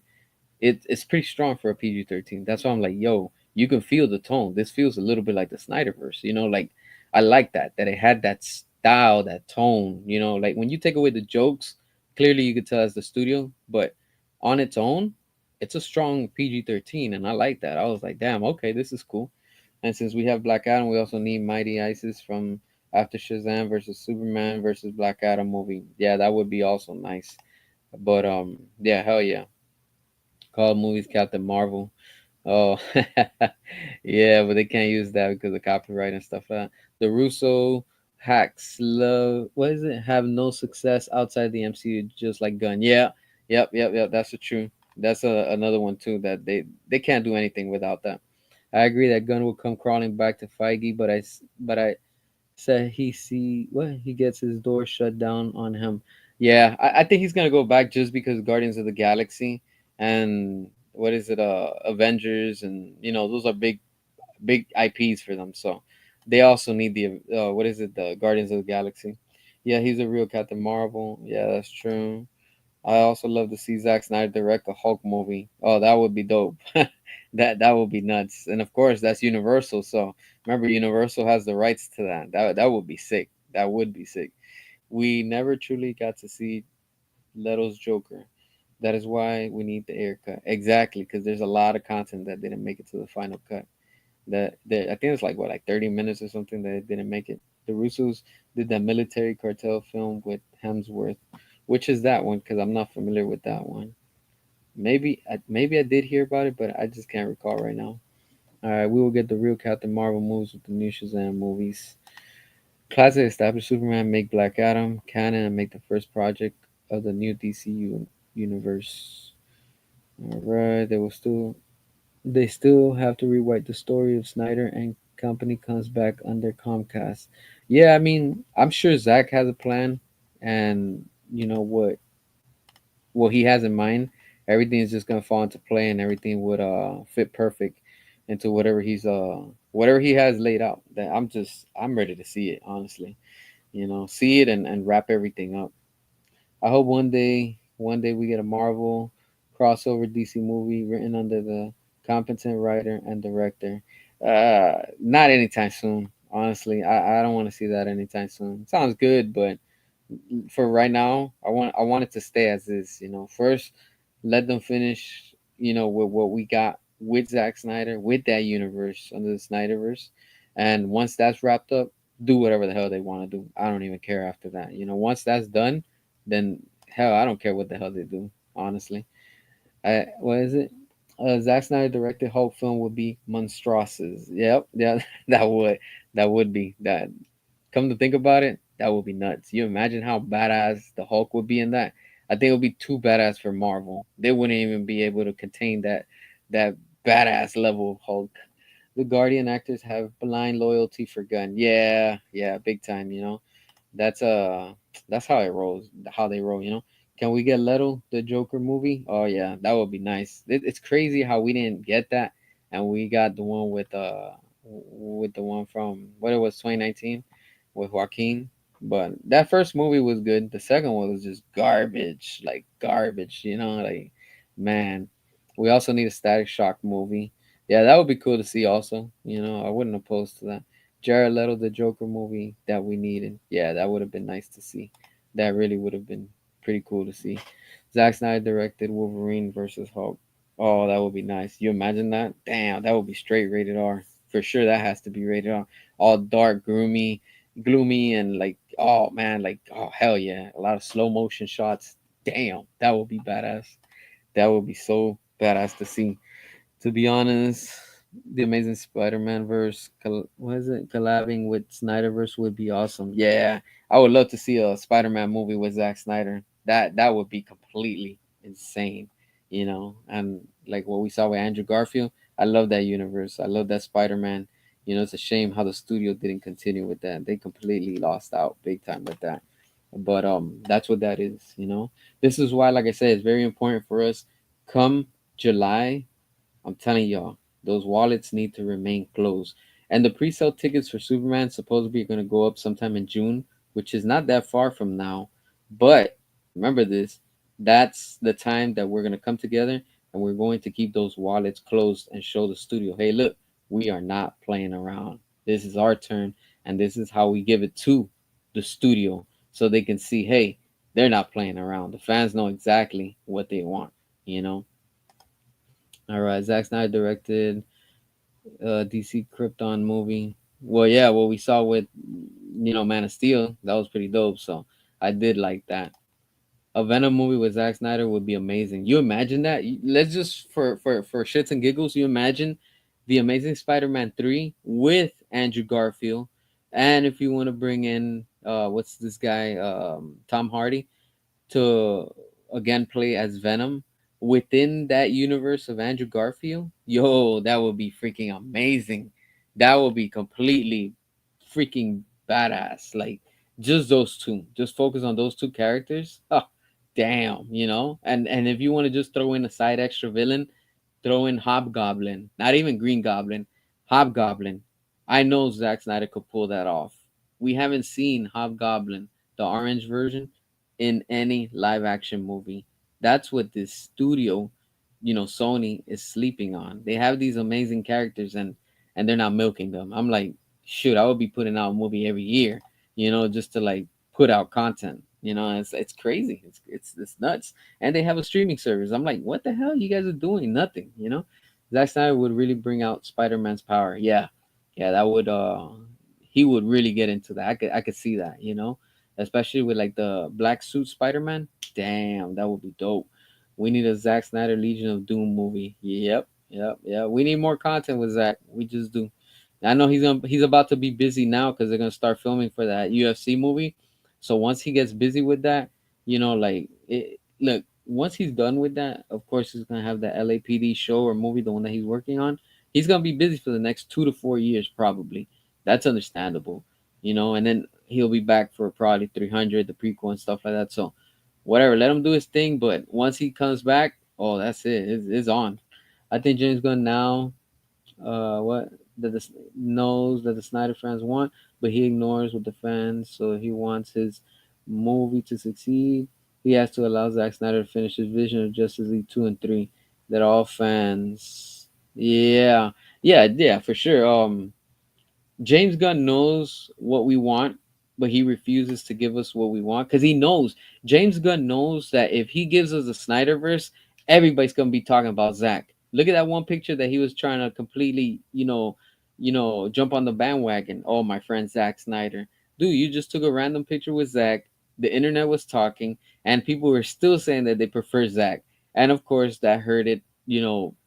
it's pretty strong for a PG-13. That's why I'm like, yo, you can feel the tone. This feels a little bit like the Snyderverse. Like I like that it had that style, that tone. Like when you take away the jokes, clearly you could tell it's the studio, but on its own, it's a strong PG-13, and I like that. I was like, damn, okay, this is cool. And since we have Black Adam, we also need Mighty Isis from after Shazam versus Superman versus Black Adam movie. Yeah, that would be also nice. But yeah, hell yeah. Call movies Captain Marvel. Oh, yeah, but they can't use that because of copyright and stuff like that. The Russo hacks love. What is it? Have no success outside the MCU, just like Gunn. Yeah, yep. That's the true. That's another one too that they can't do anything without that. I agree that Gunn will come crawling back to Feige, but I said he gets his door shut down on him. Yeah, I think he's gonna go back just because Guardians of the Galaxy and what is it, Avengers, and those are big IPs for them. So they also need the what is it, the Guardians of the Galaxy. Yeah, he's a real Captain Marvel. Yeah, that's true. I also love to see Zack Snyder direct a Hulk movie. Oh, that would be dope. That would be nuts. And of course, that's Universal. So remember, Universal has the rights to that. That would be sick. That would be sick. We never truly got to see Leto's Joker. That is why we need the air cut. Exactly, because there's a lot of content that didn't make it to the final cut. That I think it's like 30 minutes or something that didn't make it. The Russos did that military cartel film with Hemsworth. Which is that one? Because I'm not familiar with that one. Maybe I did hear about it, but I just can't recall right now. All right, we will get the real Captain Marvel moves with the new Shazam movies. Classic established Superman, make Black Adam canon, and make the first project of the new DCU universe. All right, they still have to rewrite the story of Snyder and company comes back under Comcast. Yeah, I mean, I'm sure Zach has a plan, and you know what he has in mind, everything is just gonna fall into play, and everything would fit perfect into whatever he has laid out. That I'm ready to see it, honestly. See it and wrap everything up. I hope one day we get a Marvel crossover DC movie written under the competent writer and director. Not anytime soon. Honestly, I don't want to see that anytime soon. Sounds good, but for right now, I want it to stay as is. First, let them finish. With what we got with Zack Snyder, with that universe under the Snyderverse, and once that's wrapped up, do whatever the hell they want to do. I don't even care after that. Once that's done, then hell, I don't care what the hell they do. Honestly, what is it? Zack Snyder directed Hulk film would be monstrous. Yep, yeah, that would be that. Come to think about it, that would be nuts. You imagine how badass the Hulk would be in that? I think it would be too badass for Marvel. They wouldn't even be able to contain that badass level of Hulk. The Guardian actors have blind loyalty for Gunn. Yeah, yeah, big time. That's how it rolls. How they roll. Can we get Leto the Joker movie? Oh yeah, that would be nice. It's crazy how we didn't get that, and we got the one with the one from what it was 2019 with Joaquin. But that first movie was good. The second one was just garbage, like garbage. Like man. We also need a Static Shock movie. Yeah, that would be cool to see. Also, I wouldn't oppose to that. Jared Leto, the Joker movie that we needed. Yeah, that would have been nice to see. That really would have been pretty cool to see. Zack Snyder directed Wolverine versus Hulk. Oh, that would be nice. You imagine that? Damn, that would be straight rated R. For sure, that has to be rated R. All dark, gloomy, and like, oh man, like, oh hell yeah, a lot of slow motion shots. Damn, that would be badass. That would be so badass to see. To be honest, the Amazing Spider-Man verse, what is it? Collabing with Snyderverse would be awesome. Yeah, I would love to see a Spider-Man movie with Zack Snyder. That would be completely insane. And like what we saw with Andrew Garfield, I love that universe. I love that Spider-Man. It's a shame how the studio didn't continue with that. They completely lost out big time with that. But that's what that is. This is why, like I said, it's very important for us. Come July, I'm telling y'all, those wallets need to remain closed. And the pre-sale tickets for Superman supposedly are going to go up sometime in June, which is not that far from now. But remember this, that's the time that we're going to come together and we're going to keep those wallets closed and show the studio, hey, look, we are not playing around. This is our turn, and this is how we give it to the studio so they can see, hey, they're not playing around. The fans know exactly what they want, you know? All right, Zack Snyder directed DC Krypton movie. Well, yeah, what we saw with Man of Steel, that was pretty dope. So I did like that. A Venom movie with Zack Snyder would be amazing. You imagine that? Let's just for shits and giggles, you imagine the Amazing Spider-Man 3 with Andrew Garfield, and if you want to bring in what's this guy Tom Hardy to again play as Venom within that universe of Andrew Garfield, yo, that would be freaking amazing. That would be completely freaking badass. Like just those two, just focus on those two characters. Oh, damn, And if you want to just throw in a side extra villain, throw in Hobgoblin, not even Green Goblin, Hobgoblin. I know Zack Snyder could pull that off. We haven't seen Hobgoblin, the orange version, in any live action movie. That's what this studio, Sony is sleeping on. They have these amazing characters and they're not milking them. I'm like, shoot, I would be putting out a movie every year, just to like put out content. It's crazy. It's nuts. And they have a streaming service. I'm like, what the hell you guys are doing? Nothing. Zack Snyder would really bring out Spider-Man's power. Yeah. Yeah, that would he would really get into that. I could see that. Especially with like the black suit Spider-Man. Damn, that would be dope. We need a Zack Snyder Legion of Doom movie. Yep, yep, yeah. We need more content with Zack. We just do. I know he's about to be busy now because they're gonna start filming for that UFC movie. So once he gets busy with that, look, once he's done with that, of course he's gonna have the LAPD show or movie, the one that he's working on. He's gonna be busy for the next 2 to 4 years probably. That's understandable. And then he'll be back for probably 300, the prequel and stuff like that. So whatever, let him do his thing. But once he comes back, oh, that's it. It's on. I think James Gunn now what that knows that the Snyder fans want, but he ignores what the fans. So he wants his movie to succeed. He has to allow Zack Snyder to finish his vision of Justice League 2 and 3. That all fans, yeah, yeah, yeah, for sure. James Gunn knows what we want, but he refuses to give us what we want because he knows James Gunn knows that if he gives us a Snyderverse, everybody's gonna be talking about Zack. Look at that one picture that he was trying to completely, jump on the bandwagon. Oh, my friend Zack Snyder, dude, you just took a random picture with Zack. The internet was talking, and people were still saying that they prefer Zack, and of course that hurt it.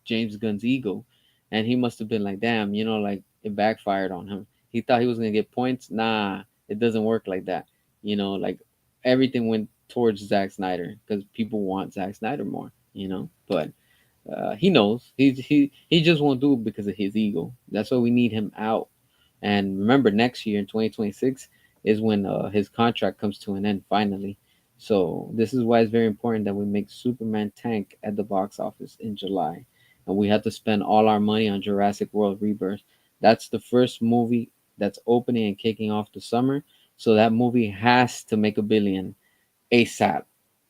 James Gunn's ego, and he must have been like, damn, like it backfired on him. He thought he was gonna get points. Nah, it doesn't work like that. Like everything went towards Zack Snyder because people want Zack Snyder more. But he knows he just won't do it because of his ego. That's why we need him out. And remember, next year in 2026 is when his contract comes to an end finally. So this is why it's very important that we make Superman tank at the box office in July, and we have to spend all our money on Jurassic World Rebirth. That's the first movie that's opening and kicking off the summer, so that movie has to make 1 billion ASAP.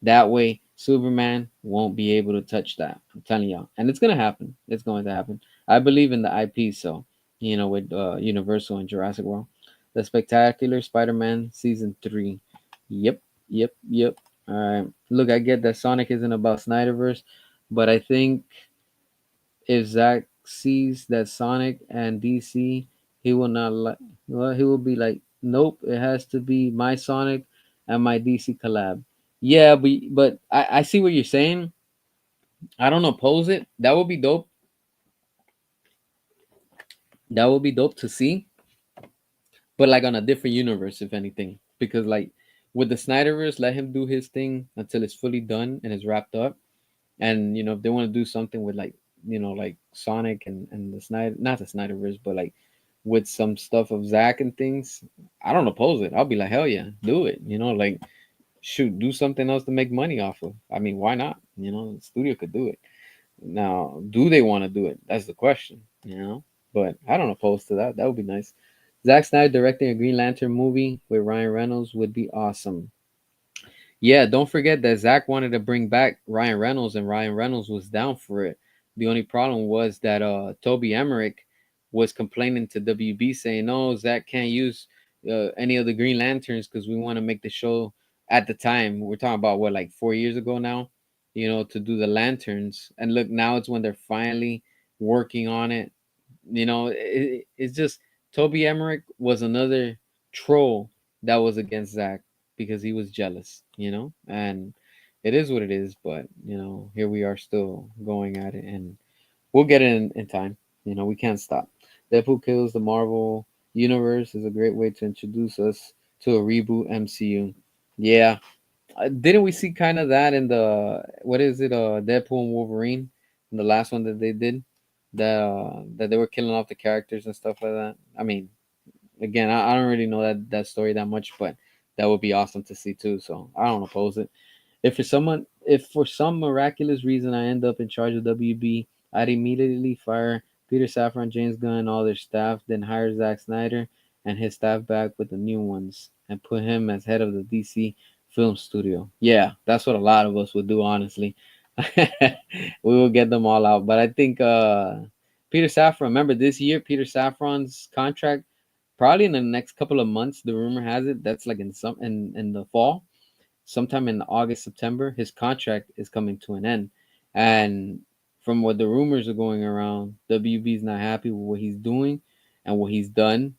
That way, Superman won't be able to touch that. I'm telling y'all, and it's gonna happen. It's going to happen. I believe in the IP, so with Universal and Jurassic World, the Spectacular Spider-Man season 3. Yep, yep, yep. All right. Look, I get that Sonic isn't about Snyderverse, but I think if Zack sees that Sonic and DC, he will not like. Well, he will be like, nope, it has to be my Sonic and my DC collab. Yeah, but I see what you're saying. I don't oppose it. That would be dope. That would be dope to see, but like on a different universe, if anything, because like with the Snyderverse, let him do his thing until it's fully done and it's wrapped up. And if they want to do something with like Sonic and the Snyder, not the Snyderverse, but like with some stuff of Zack and things, I don't oppose it. I'll be like, hell yeah, do it. Like shoot, do something else to make money off of. I mean, why not? The studio could do it. Now, do they want to do it? That's the question. but I don't oppose to that. That would be nice. Zack Snyder directing a Green Lantern movie with Ryan Reynolds would be awesome. Yeah, don't forget that Zach wanted to bring back Ryan Reynolds, and Ryan Reynolds was down for it. The only problem was that Toby Emmerich was complaining to WB saying, "No, Zach can't use any of the Green Lanterns because we want to make the show." At the time, we're talking about what, like 4 years ago now, to do the lanterns. And look, now it's when they're finally working on it. It's just Toby Emmerich was another troll that was against Zach because he was jealous. And it is what it is. But here we are still going at it, and we'll get it in time. We can't stop. Deadpool kills the Marvel universe is a great way to introduce us to a reboot MCU. Yeah, didn't we see kind of that in the what is it? Deadpool and Wolverine, in the last one that they did, that they were killing off the characters and stuff like that. I mean, again, I don't really know that story that much, but that would be awesome to see too. So I don't oppose it. If for some miraculous reason I end up in charge of WB, I'd immediately fire Peter Safran, James Gunn, and all their staff, then hire Zack Snyder and his staff back with the new ones, and put him as head of the DC film studio. Yeah, that's what a lot of us would do, honestly. We will get them all out. But I think Peter Safran, remember this year, Peter Safran's contract, probably in the next couple of months, the rumor has it, that's like in the fall, sometime in August, September, his contract is coming to an end. And from what the rumors are going around, WB is not happy with what he's doing and what he's done.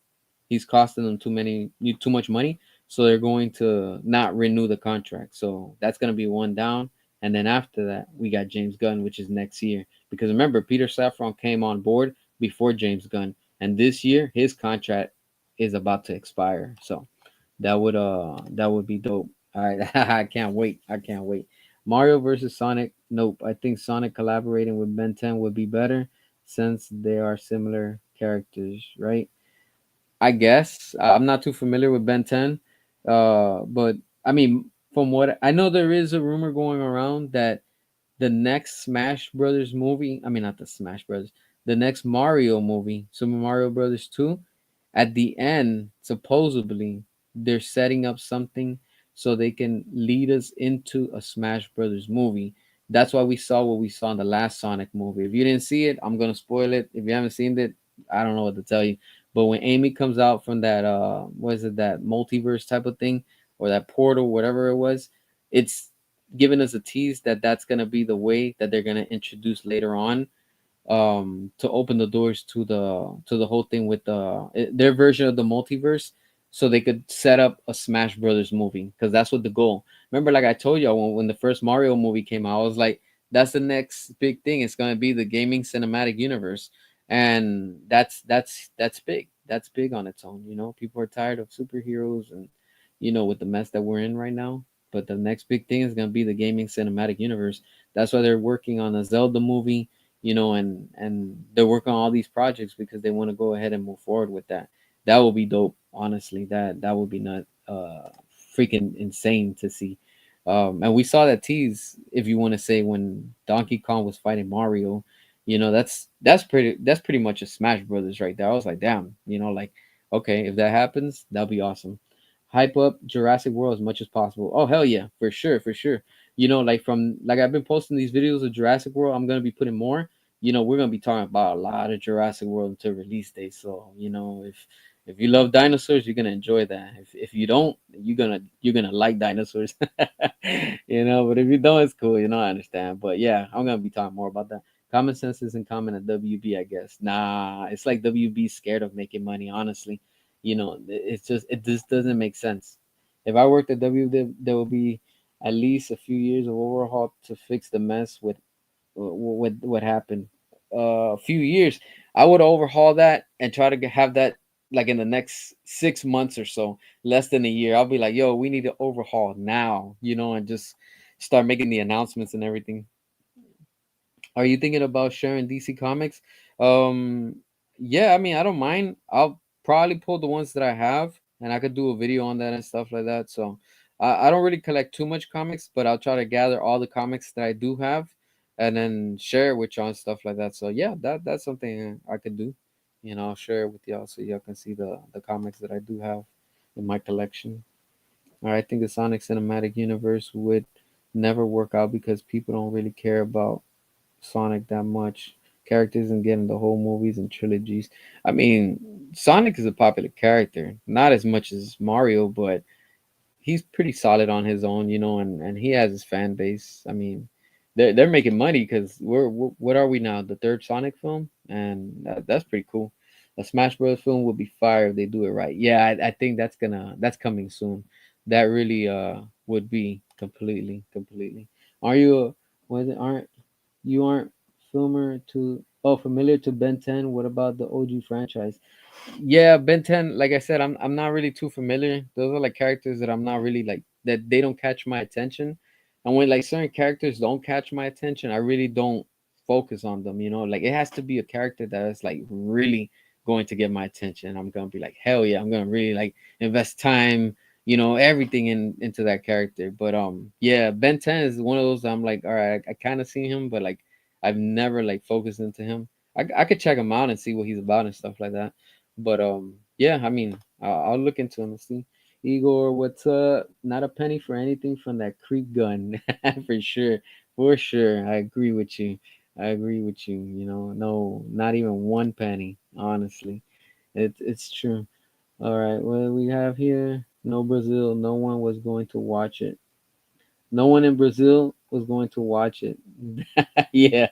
He's costing them too much money, so they're going to not renew the contract. So that's going to be one down. And then after that, we got James Gunn, which is next year. Because remember, Peter Safran came on board before James Gunn, and this year his contract is about to expire. So that would be dope. All right, I can't wait. I can't wait. Mario versus Sonic. Nope. I think Sonic collaborating with Ben 10 would be better since they are similar characters, right? I guess I'm not too familiar with Ben 10, but I mean, from what I know, there is a rumor going around that the next Smash Brothers movie, I mean, not the Smash Brothers, the next Mario movie, Super Mario Brothers 2, at the end, supposedly, they're setting up something so they can lead us into a Smash Brothers movie. That's why we saw what we saw in the last Sonic movie. If you didn't see it, I'm gonna spoil it. If you haven't seen it, I don't know what to tell you. But when Amy comes out from that what is it, that multiverse type of thing, or that portal, whatever it was, it's giving us a tease that that's gonna be the way that they're gonna introduce later on, to open the doors to the whole thing with their version of the multiverse, so they could set up a Smash Brothers movie, because that's what the goal. Remember, like I told you, when the first Mario movie came out, I was like, that's the next big thing. It's gonna be the gaming cinematic universe, and that's big. That's big on its own. People are tired of superheroes, and with the mess that we're in right now. But the next big thing is gonna be the gaming cinematic universe. That's why they're working on a Zelda movie, and they're working on all these projects because they want to go ahead and move forward with that. That will be dope, honestly. That would be not freaking insane to see. And we saw that tease, if you want to say, when Donkey Kong was fighting Mario. That's pretty much a Smash Brothers right there. I was like, damn, like, okay, if that happens, that'll be awesome. Hype up Jurassic World as much as possible. Oh, hell yeah, for sure, for sure. Like I've been posting these videos of Jurassic World. I'm gonna be putting more. We're gonna be talking about a lot of Jurassic World until release day. So if you love dinosaurs, you're gonna enjoy that. If you don't, you're gonna like dinosaurs. But if you don't, it's cool. I understand. But yeah, I'm gonna be talking more about that. Common sense isn't common at WB, I guess. Nah, it's like WB scared of making money. Honestly, it just doesn't make sense. If I worked at WB, there will be at least a few years of overhaul to fix the mess with what happened. A few years, I would overhaul that and try to have that like in the next 6 months or so, less than a year. I'll be like, yo, we need to overhaul now, and just start making the announcements and everything. Are you thinking about sharing DC Comics? Um, yeah, I mean, I don't mind. I'll probably pull the ones that I have, and I could do a video on that and stuff like that. So I don't really collect too much comics, but I'll try to gather all the comics that I do have, and then share it with y'all and stuff like that. So yeah, that's something I could do. I'll share it with y'all so y'all can see the comics that I do have in my collection. All right, I think the Sonic cinematic universe would never work out because people don't really care about Sonic that much. Characters and getting the whole movies and trilogies. I mean, Sonic is a popular character, not as much as Mario, but he's pretty solid on his own, and he has his fan base. I mean, they're making money because we're what are we now? The third Sonic film, and that's pretty cool. A Smash Bros. Film would be fire if they do it right. Yeah, I think that's coming soon. That really would be completely. Are you was it aren't you aren't filmer to familiar to Ben 10? What about the OG franchise? Yeah, Ben 10, like I said, I'm not really too familiar. Those are like characters that I'm not really like that they don't catch my attention. And when like certain characters don't catch my attention, I really don't focus on them. Like it has to be a character that is like really going to get my attention. I'm gonna be like, hell yeah, I'm gonna really like invest time, everything into that character. But yeah, Ben 10 is one of those that I'm like, all right, I kind of see him, but like I've never like focused into him. I could check him out and see what he's about and stuff like that. But yeah, I mean, I'll look into him and see. Igor, what's up? Not a penny for anything from that creep gun, for sure, for sure. I agree with you. I agree with you. No, not even one penny. Honestly, it's true. All right, what do we have here? No Brazil. No one was going to watch it. No one in Brazil was going to watch it. Yeah.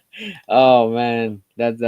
Oh man, that's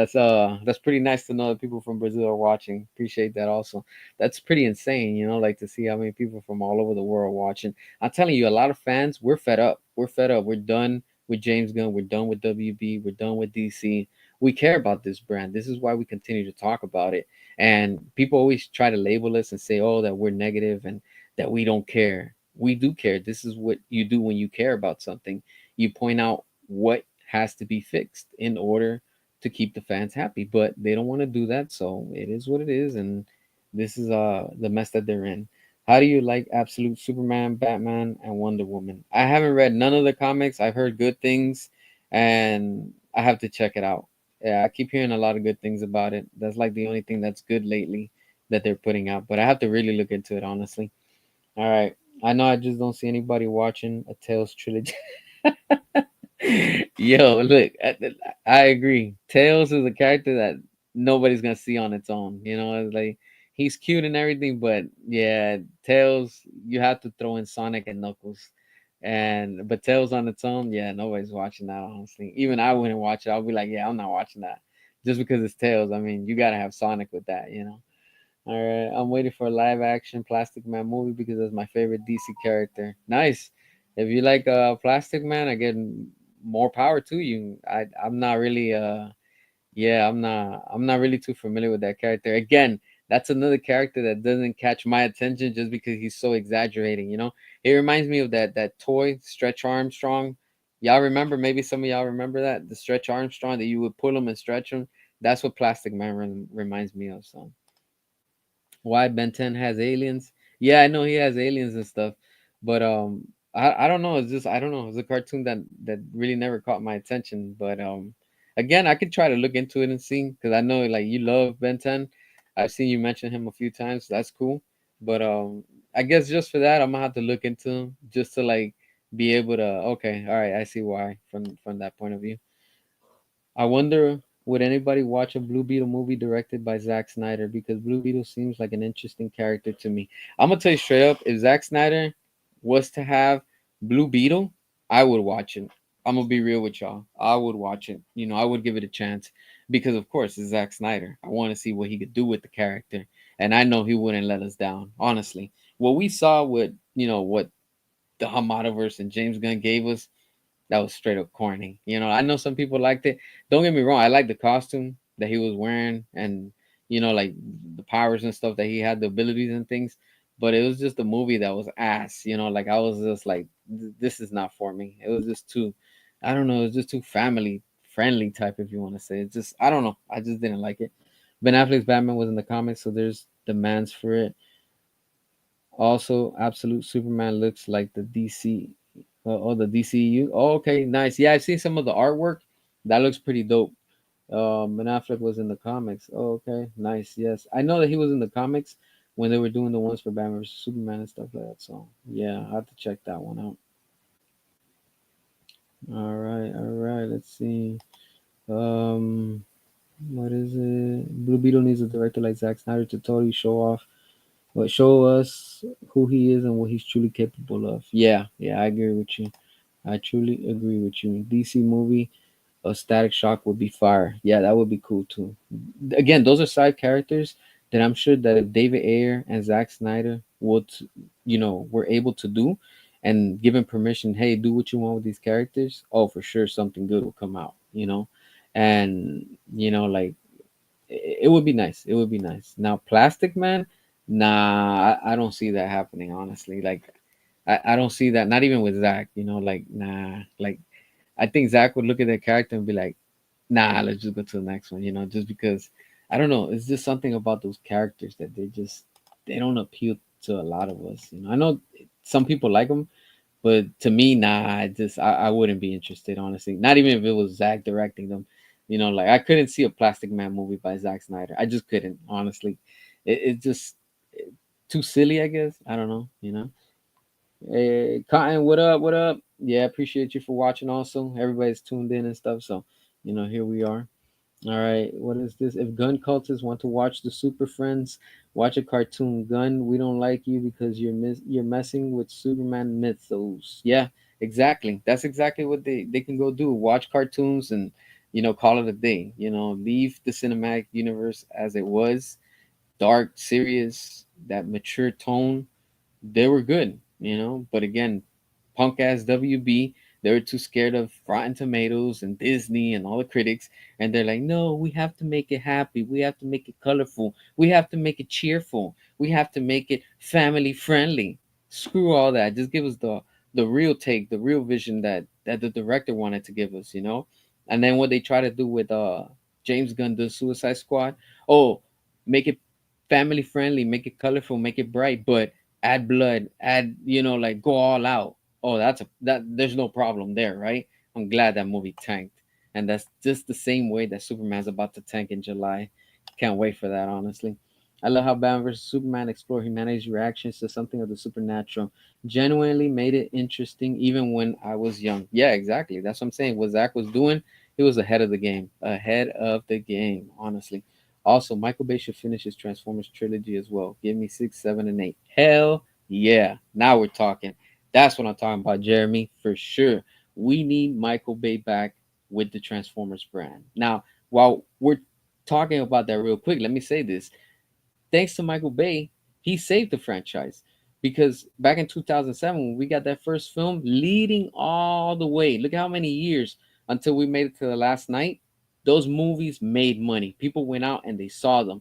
pretty nice to know that people from Brazil are watching. Appreciate that also. That's pretty insane, like to see how many people from all over the world watching. I'm telling you, a lot of fans, we're fed up. We're fed up. We're done with James Gunn. We're done with WB. We're done with DC. We care about this brand. This is why we continue to talk about it. And people always try to label us and say, "Oh, that we're negative and that we don't care." We do care. This is what you do when you care about something. You point out what has to be fixed in order to keep the fans happy, but they don't want to do that, so it is what it is, and this is the mess that they're in. How do you like Absolute Superman, Batman, and Wonder Woman? I haven't read none of the comics. I've heard good things, and I have to check it out. Yeah, I keep hearing a lot of good things about it. That's like the only thing that's good lately that they're putting out, but I have to really look into it, honestly. All right. I know I just don't see anybody watching a Tales trilogy. Yo, look, I agree. Tails is a character that nobody's gonna see on its own. It's like he's cute and everything, but yeah, Tails you have to throw in Sonic and Knuckles, and but Tails on its own, yeah, nobody's watching that. Honestly, even I wouldn't watch it. I'll be like, yeah, I'm not watching that just because it's Tails. I mean, you gotta have Sonic with that. All right, I'm waiting for a live action Plastic Man movie because that's my favorite DC character. Nice. If you like Plastic Man, again, more power to you. I'm not really yeah, I'm not really too familiar with that character. Again, that's another character that doesn't catch my attention just because he's so exaggerating. It reminds me of that toy Stretch Armstrong. Y'all remember? Maybe some of y'all remember that the Stretch Armstrong that you would pull him and stretch him. That's what Plastic Man reminds me of. So. Why Ben 10 has aliens? Yeah, I know he has aliens and stuff, but I don't know. It's just I don't know. It's a cartoon that really never caught my attention. But again, I could try to look into it and see because I know like you love Ben 10. I've seen you mention him a few times. So that's cool. But I guess just for that, I'm gonna have to look into him just to like be able to. Okay, all right, I see why from that point of view. I wonder would anybody watch a Blue Beetle movie directed by Zack Snyder because Blue Beetle seems like an interesting character to me. I'm gonna tell you straight up, if Zack Snyder was to have Blue Beetle, I would watch it. I'm gonna be real with y'all. I would watch it. I would give it a chance because of course it's Zack Snyder. I want to see what he could do with the character, and I know he wouldn't let us down. Honestly, what we saw with what the Hamadaverse and James Gunn gave us that was straight up corny. I know some people liked it. Don't get me wrong, I like the costume that he was wearing and like the powers and stuff that he had, the abilities and things. But it was just a movie that was ass. Like I was just like, this is not for me. It was just too, I don't know, it was just too family friendly type, if you want to say. It's just, I don't know, I just didn't like it. Ben Affleck's Batman was in the comics, so there's demands for it. Also, Absolute Superman looks like the DC. Oh, the DCU. Oh, okay, nice. Yeah, I've seen some of the artwork. That looks pretty dope. Ben Affleck was in the comics. Oh, okay, nice. Yes, I know that he was in the comics when they were doing the ones for Batman vs Superman and stuff like that. So yeah, I have to check that one out. All right, all right. Let's see. Um, what is it? Blue Beetle needs a director like Zack Snyder to totally show us who he is and what he's truly capable of. Yeah, yeah, I agree with you. I truly agree with you. DC movie, a Static Shock would be fire. Yeah, that would be cool too. Again, those are side characters that I'm sure that if David Ayer and Zack Snyder would, were able to do, and given permission, hey, do what you want with these characters. Oh, for sure, something good will come out. And like it would be nice. It would be nice. Now, Plastic Man, nah, I don't see that happening. Honestly, like I don't see that. Not even with Zach. Like nah. Like I think Zach would look at that character and be like, nah, let's just go to the next one. Just because I don't know. It's just something about those characters that they don't appeal to a lot of us. I know some people like them, but to me, nah, I wouldn't be interested, honestly. Not even if it was Zack directing them. Like I couldn't see a Plastic Man movie by Zack Snyder. I just couldn't, honestly. It just too silly, I guess. I don't know. Hey, Cotton, what up? What up? Yeah, appreciate you for watching also. Everybody's tuned in and stuff. So, here we are. All right, what is this? If gun cultists want to watch the Super Friends, watch a cartoon. Gun, we don't like you because you're messing with Superman mythos. Yeah, exactly. That's exactly what they can go do. Watch cartoons and call it a day. Leave the cinematic universe as it was, dark, serious, that mature tone. They were good. But again, punk ass WB, they were too scared of Rotten Tomatoes and Disney and all the critics, and they're like, no, we have to make it happy, we have to make it colorful, we have to make it cheerful, we have to make it family friendly. Screw all that. Just give us the real take, the real vision that the director wanted to give us. And then what they try to do with James Gunn, the Suicide Squad. Oh, make it family friendly, make it colorful, make it bright, but add blood, add, like go all out. Oh, that there's no problem there, right? I'm glad that movie tanked. And that's just the same way that Superman's about to tank in July. Can't wait for that, honestly. I love how Batman vs. Superman explore humanity's reactions to something of the supernatural. Genuinely made it interesting even when I was young. Yeah, exactly. That's what I'm saying. What Zach was doing, he was ahead of the game. Ahead of the game, honestly. Also, Michael Bay should finish his Transformers trilogy as well. Give me 6, 7, and 8. Hell yeah. Now we're talking. That's what I'm talking about, Jeremy, for sure. We need Michael Bay back with the Transformers brand. Now, while we're talking about that real quick, let me say this. Thanks to Michael Bay, he saved the franchise. Because back in 2007, when we got that first film, leading all the way, look at how many years until we made it to the last night. Those movies made money. People went out and they saw them.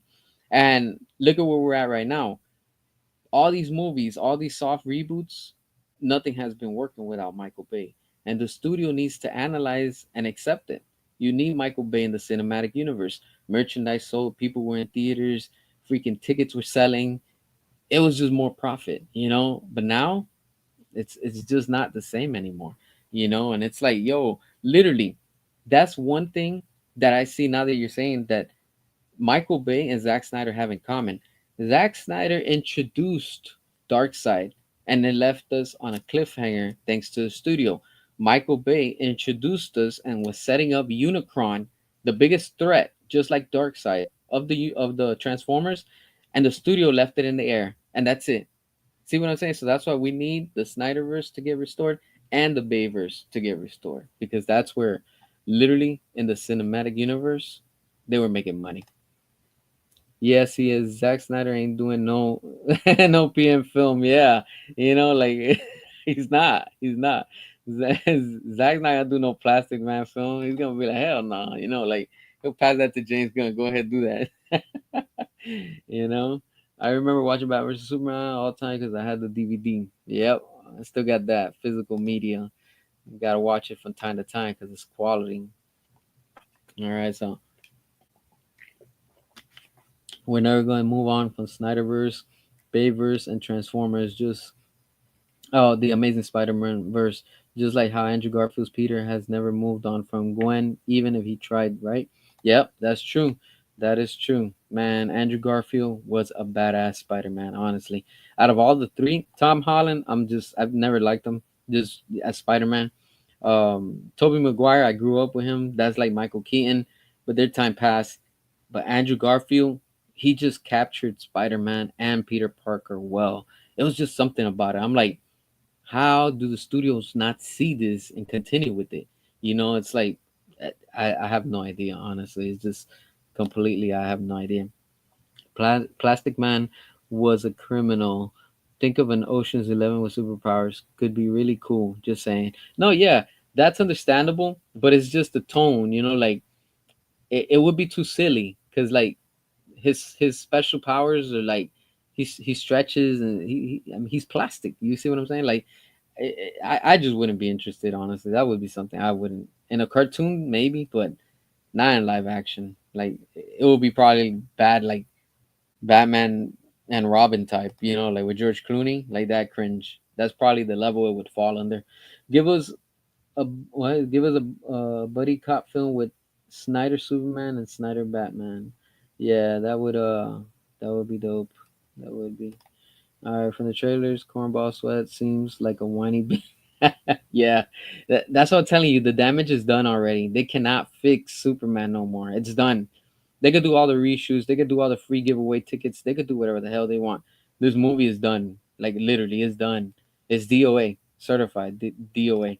And look at where we're at right now. All these movies, all these soft reboots, nothing has been working without Michael Bay. And the studio needs to analyze and accept it. You need Michael Bay in the cinematic universe. Merchandise sold, people were in theaters, freaking tickets were selling. It was just more profit. But now it's just not the same anymore. And it's like, yo, literally, that's one thing that I see now that you're saying that Michael Bay and Zack Snyder have in common. Zack Snyder introduced Darkseid and then left us on a cliffhanger thanks to the studio. Michael Bay introduced us and was setting up Unicron, the biggest threat, just like Darkseid of the Transformers, and the studio left it in the air, and that's it. See what I'm saying? So that's why we need the Snyderverse to get restored and the Bayverse to get restored because that's where, literally, in the cinematic universe, they were making money. Yes, he is. Zack Snyder ain't doing no no PM film. Yeah, like he's not. He's not. Zack's not gonna do no Plastic Man film. He's gonna be like, hell no. Like he'll pass that to James Gunn. Go ahead, do that. you know. I remember watching Batman vs Superman all the time because I had the DVD. Yep, I still got that physical media. You gotta watch it from time to time because it's quality. All right, so we're never going to move on from Snyderverse, Bayverse, and Transformers. Just the Amazing Spider-Man verse. Just like how Andrew Garfield's Peter has never moved on from Gwen, even if he tried. Right? Yep, that's true. That is true. Man, Andrew Garfield was a badass Spider-Man, honestly. Out of all the three, Tom Holland, I've never liked him just as Spider-Man. Tobey Maguire, I grew up with him. That's like Michael Keaton, but their time passed. But Andrew Garfield, he just captured Spider-Man and Peter Parker well. It was just something about it. I'm like, how do the studios not see this and continue with it? It's like I have no idea. Honestly, it's just completely. I have no idea. Plastic Man was a criminal. Think of an Ocean's 11 with superpowers. Could be really cool. Just saying. No, yeah, that's understandable, but it's just the tone. Like it would be too silly because like his special powers are like he stretches and I mean, he's plastic. You see what I'm saying? Like I just wouldn't be interested, honestly. That would be something I wouldn't. In a cartoon, maybe, but not in live action. Like it would be probably bad, like Batman and Robin type, like with George Clooney, like that cringe. That's probably the level it would fall under. Give us a Give us a buddy cop film with Snyder Superman and Snyder Batman. Yeah, that would be dope. That would be. All right, from the trailers, Cornball Sweat seems like a whiny bitch. Yeah, that's what I'm telling you. The damage is done already. They cannot fix Superman no more. It's done. They could do all the reshoots. They could do all the free giveaway tickets. They could do whatever the hell they want. This movie is done. Like literally, it's done. It's DOA certified. DOA.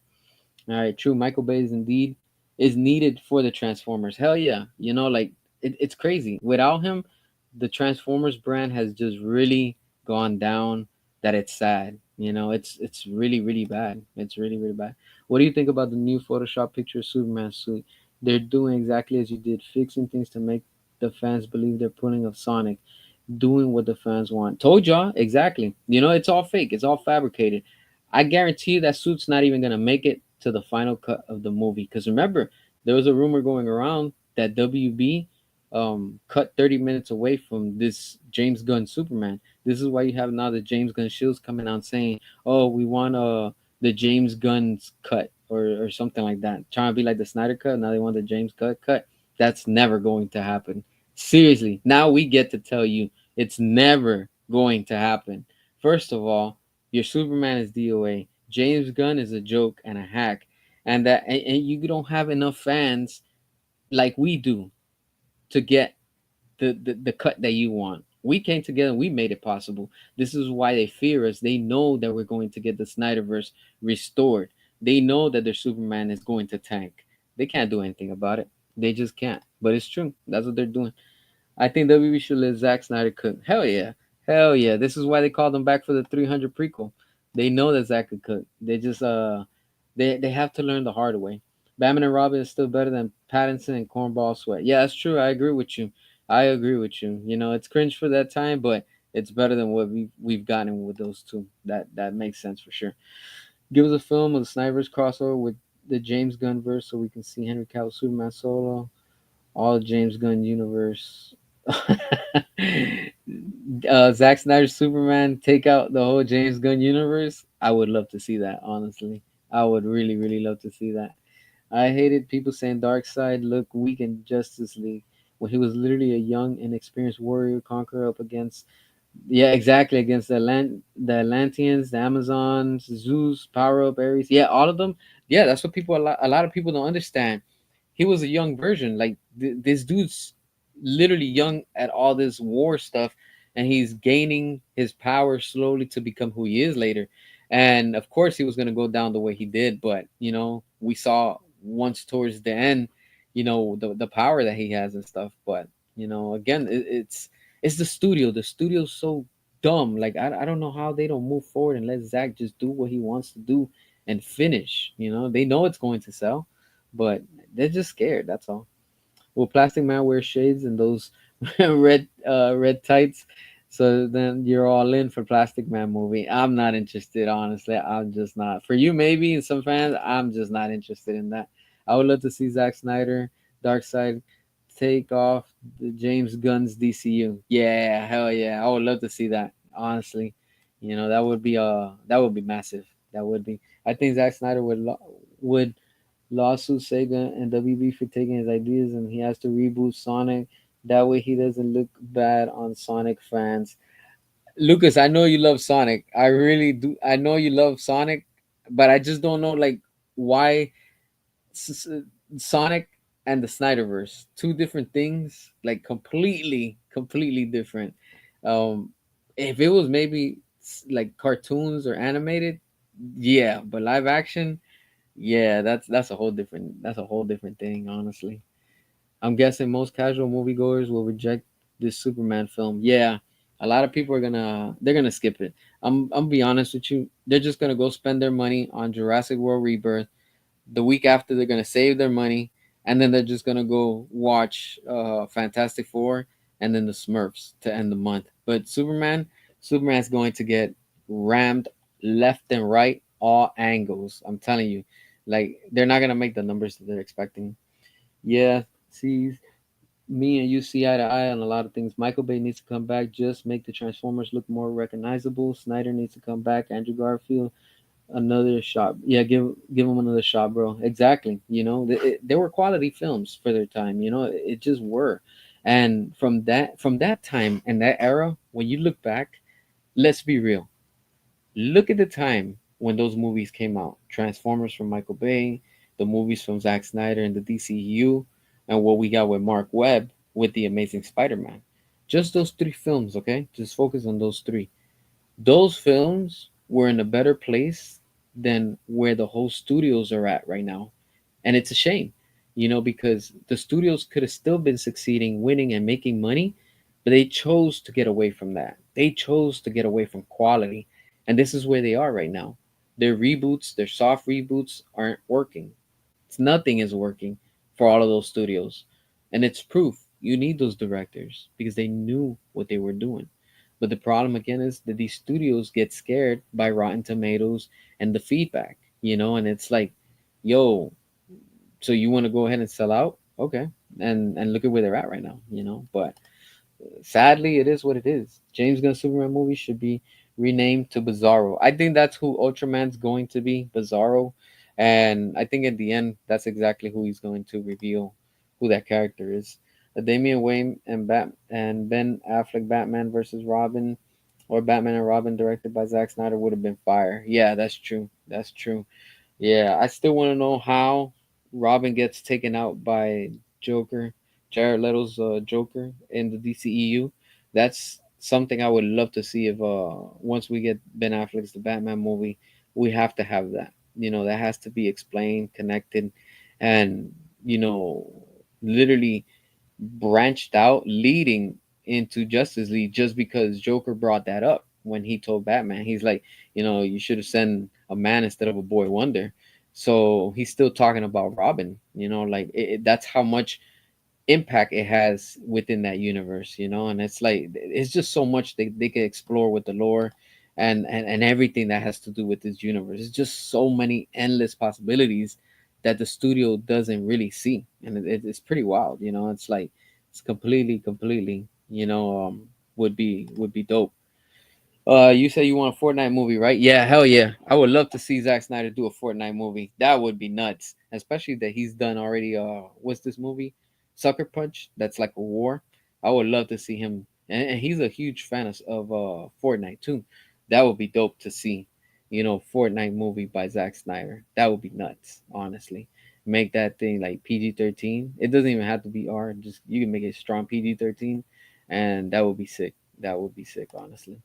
All right, true. Michael Bay is needed for the Transformers. Hell yeah. Like it's crazy. Without him, the Transformers brand has just really gone down. That it's sad. It's really really bad. It's really really bad. What do you think about the new Photoshop picture of Superman suit? They're doing exactly as you did, fixing things to make the fans believe they're pulling a Sonic, doing what the fans want. Told y'all exactly. It's all fake. It's all fabricated. I guarantee you that suit's not even gonna make it to the final cut of the movie. Because remember, there was a rumor going around that WB cut 30 minutes away from this James Gunn Superman. This is why you have now the James Gunn shields coming out saying, "Oh, we want the James Gunn's cut," or something like that, trying to be like the Snyder cut. Now they want the James Cut cut. That's never going to happen. Seriously, now we get to tell you it's never going to happen. First of all, your Superman is DOA. James Gunn is a joke and a hack, and you don't have enough fans like we do to get the cut that you want. We came together and we made it possible. This is why they fear us. They know that we're going to get the Snyderverse restored. They know that their Superman is going to tank. They can't do anything about it. They just can't. But it's true. That's what they're doing. I think WB should let Zack Snyder cook. Hell yeah. Hell yeah. This is why they called him back for the 300 prequel. They know that Zack could cook. They have to learn the hard way. Batman and Robin is still better than Pattinson and Cornball Sweat. Yeah, that's true. I agree with you. I agree with you. It's cringe for that time, but it's better than what we've gotten with those two. That makes sense for sure. Give us a film of the Snyder's crossover with the James Gunn verse so we can see Henry Cavill Superman solo, all James Gunn universe. Zack Snyder's Superman take out the whole James Gunn universe. I would love to see that. Honestly, I would really, really love to see that. I hated people saying Darkseid looked weak in Justice League when he was literally a young, inexperienced warrior conqueror up against, yeah, exactly, against the Atlanteans, the Amazons, Zeus, Power Up, Ares. Yeah, all of them. Yeah, that's what a lot of people don't understand. He was a young version. Like this dude's literally young at all this war stuff, and he's gaining his power slowly to become who he is later. And of course, he was gonna go down the way he did, but we saw once towards the end, the power that he has and stuff. But again, it's the studio. The studio's so dumb. Like I don't know how they don't move forward and let Zach just do what he wants to do and finish. They know it's going to sell, but they're just scared. That's all. Will Plastic Man wear shades and those red tights? So then you're all in for Plastic Man movie. I'm not interested, honestly. I'm just not. For you, maybe, and some fans, I'm just not interested in that. I would love to see Zack Snyder, Dark Side, take off the James Gunn's DCU. Yeah, hell yeah. I would love to see that. Honestly, that would be massive. That would be. I think Zack Snyder would lawsuit Sega and WB for taking his ideas, and he has to reboot Sonic. That way, he doesn't look bad on Sonic fans. Lucas, I know you love Sonic. I really do. I know you love Sonic, but I just don't know like why S- S- Sonic and the Snyderverse, two different things, like completely different. Um, if it was maybe like cartoons or animated, yeah, but live action, yeah, that's a whole different thing, honestly. I'm guessing most casual moviegoers will reject this Superman film. Yeah, a lot of people are they're gonna skip it. I'm be honest with you, they're just gonna go spend their money on Jurassic World Rebirth. The week after, they're gonna save their money, and then they're just gonna go watch Fantastic Four and then the Smurfs to end the month. But Superman's going to get rammed left and right, all angles. I'm telling you, like they're not gonna make the numbers that they're expecting. Yeah, see, me and you see eye to eye on a lot of things. Michael Bay needs to come back, just make the Transformers look more recognizable. Snyder needs to come back. Andrew Garfield, another shot. Yeah, give them another shot, bro. Exactly. They were quality films for their time. It just were. And from that time and that era, when you look back, let's be real. Look at the time when those movies came out. Transformers from Michael Bay, the movies from Zack Snyder and the DCU, and what we got with Mark Webb with the Amazing Spider-Man. Just those three films, okay? Just focus on those three. Those films were in a better place than where the whole studios are at right now. And it's a shame, because the studios could have still been succeeding, winning, and making money, but they chose to get away from that. They chose to get away from quality. And this is where they are right now. Their reboots, their soft reboots aren't working. Nothing is working for all of those studios. And it's proof you need those directors because they knew what they were doing. But the problem again is that these studios get scared by Rotten Tomatoes and the feedback, and it's like, yo, so you want to go ahead and sell out? Okay. And look at where they're at right now. But sadly, it is what it is. James Gunn Superman movie should be renamed to Bizarro. I think that's who Ultraman's going to be, Bizarro. And I think in the end, that's exactly who he's going to reveal who that character is. The Damian Wayne and Ben Affleck Batman versus Robin, or Batman and Robin directed by Zack Snyder, would have been fire. Yeah, that's true. That's true. Yeah, I still want to know how Robin gets taken out by Joker, Jared Leto's Joker in the DCEU. That's something I would love to see if once we get Ben Affleck's The Batman movie, we have to have that. That has to be explained, connected, and you know, literally branched out, leading into Justice League just because Joker brought that up when he told Batman. He's like, you should have sent a man instead of a boy wonder. So he's still talking about Robin, like that's how much impact it has within that universe, and it's like it's just so much they can explore with the lore and everything that has to do with this universe. It's just so many endless possibilities that the studio doesn't really see, and it's pretty wild. It's like it's completely would be dope. You say you want a Fortnite movie, right? Yeah, hell yeah. I would love to see Zack Snyder do a Fortnite movie. That would be nuts. Especially that he's done already what's this movie? Sucker Punch. That's like a war. I would love to see him, and he's a huge fan of Fortnite too. That would be dope to see. Fortnite movie by Zack Snyder. That would be nuts, honestly. Make that thing like PG-13. It doesn't even have to be R. Just you can make it strong PG-13, and that would be sick. That would be sick, honestly.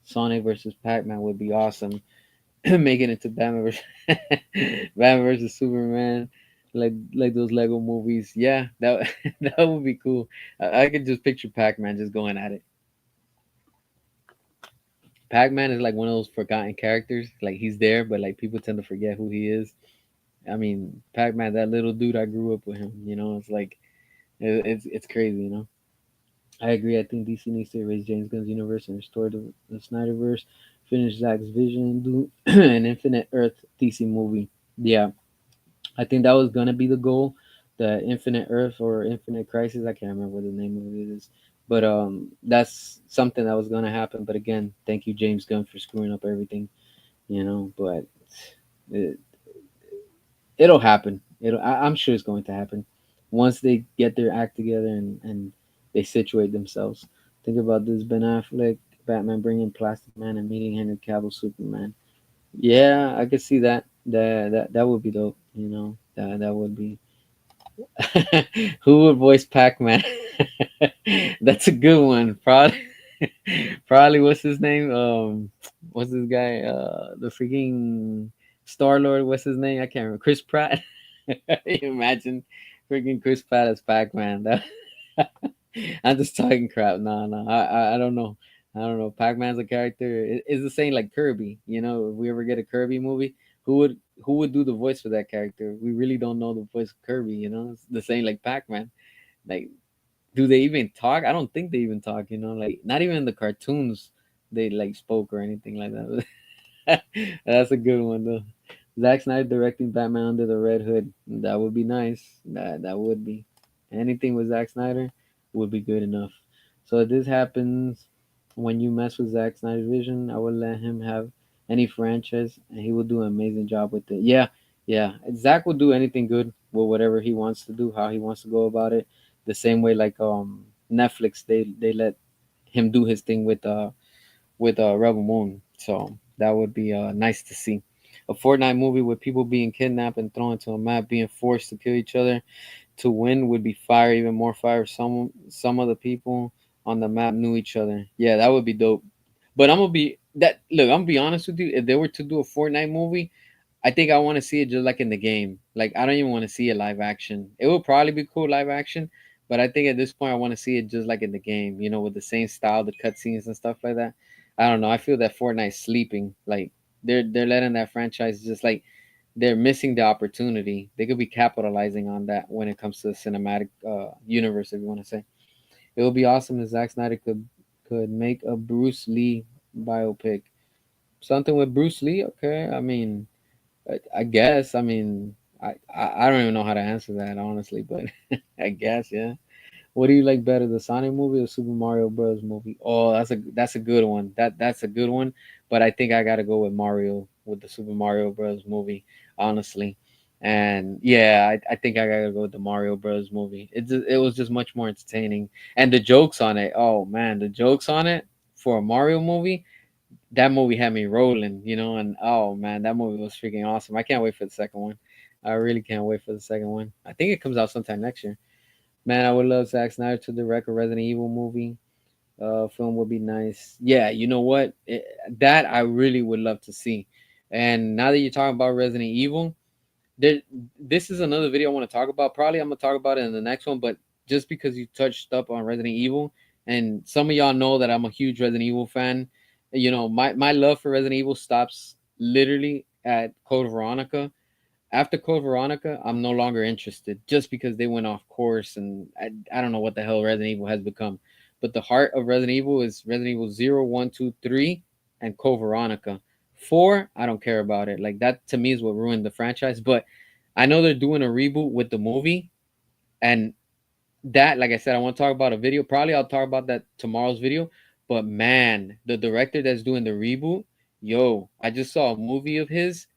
Sonic versus Pac-Man would be awesome. Make it into Batman versus Batman versus Superman, like those Lego movies. Yeah, that that would be cool. I could just picture Pac-Man just going at it. Pac-Man is like one of those forgotten characters. Like he's there, but like people tend to forget who he is. I mean, Pac-Man, that little dude, I grew up with him. It's like it's crazy. I agree. I think DC needs to erase James Gunn's universe and restore the Snyderverse. Finish Zack's vision, do an Infinite Earth DC movie. Yeah, I think that was gonna be the goal, the Infinite Earth or Infinite Crisis. I can't remember what the name of it is, but that's something that was gonna happen. But again, thank you James Gunn for screwing up everything. But it, It'll happen. I'm sure it's going to happen once they get their act together and they situate themselves. Think about this: Ben Affleck, Batman bringing Plastic Man and meeting Henry Cavill, Superman. Yeah, I could see that. That would be dope. You know, that would be. Who would voice Pac Man? That's a good one. Probably, probably. What's his name? What's this guy? The freaking Star Lord. What's his name? I can't remember. Chris Pratt. Imagine freaking Chris Pratt as Pac Man. That I'm just talking crap. No, no, I don't know. I don't know. Pac Man's a character. It's the same like Kirby. You know, if we ever get a Kirby movie, who would who would do the voice for that character? We really don't know the voice of Kirby. You know, it's the same like Pac Man. Like, do they even talk? I don't think they even talk. You know, like not even in the cartoons they like spoke or anything like that. That's a good one though. Zack Snyder directing Batman Under the Red Hood. That would be nice. That would be. Anything with Zack Snyder would be good enough. So if this happens, when you mess with Zack Snyder's vision, I would let him have any franchise, and he will do an amazing job with it. Yeah, yeah. Zack will do anything good with whatever he wants to do, how he wants to go about it. The same way like Netflix, they let him do his thing with Rebel Moon. So that would be nice to see. A Fortnite movie with people being kidnapped and thrown into a map, being forced to kill each other to win would be fire, even more fire. Some of the people on the map knew each other. Yeah, that would be dope. But I'm gonna be that. Look, I'm gonna be honest with you. If they were to do a Fortnite movie, I think I want to see it just like in the game. Like I don't even want to see it live action. It would probably be cool live action, but I think at this point I want to see it just like in the game. You know, with the same style, the cutscenes and stuff like that. I don't know. I feel that Fortnite's sleeping. Like they're letting that franchise just like they're missing the opportunity. They could be capitalizing on that when it comes to the cinematic universe, if you want to say. It would be awesome if Zack Snyder could make a Bruce Lee biopic. Something with Bruce Lee, okay. I mean, I guess. I mean, I don't even know how to answer that honestly, but I guess yeah. What do you like better, the Sonic movie or Super Mario Bros. Movie? Oh, that's a good one. That's a good one. But I think I gotta go with Mario with the Super Mario Bros. Movie, honestly. And yeah, I think I gotta go with the Mario Bros. Movie. It was just much more entertaining, and the jokes on it. Oh man, the jokes on it for a Mario movie. That movie had me rolling, you know. And oh man, that movie was freaking awesome. I can't wait for the second one. I really can't wait for the second one. I think it comes out sometime next year. Man, I would love Zack Snyder to direct a Resident Evil movie. Film would be nice. Yeah, you know what? That I really would love to see. And now that you're talking about Resident Evil, there, this is another video I want to talk about. Probably I'm gonna talk about it in the next one, but just because you touched up on Resident Evil, and some of y'all know that I'm a huge Resident Evil fan. You know, my love for Resident Evil stops literally at Code Veronica. After Code Veronica, I'm no longer interested just because they went off course and I don't know what the hell Resident Evil has become. But the heart of Resident Evil is Resident Evil 0, 1, 2, 3, and Code Veronica. 4, I don't care about it. Like that to me is what ruined the franchise. But I know they're doing a reboot with the movie. And that, like I said, I want to talk about a video. Probably I'll talk about that tomorrow's video. But man, the director that's doing the reboot, yo, I just saw a movie of his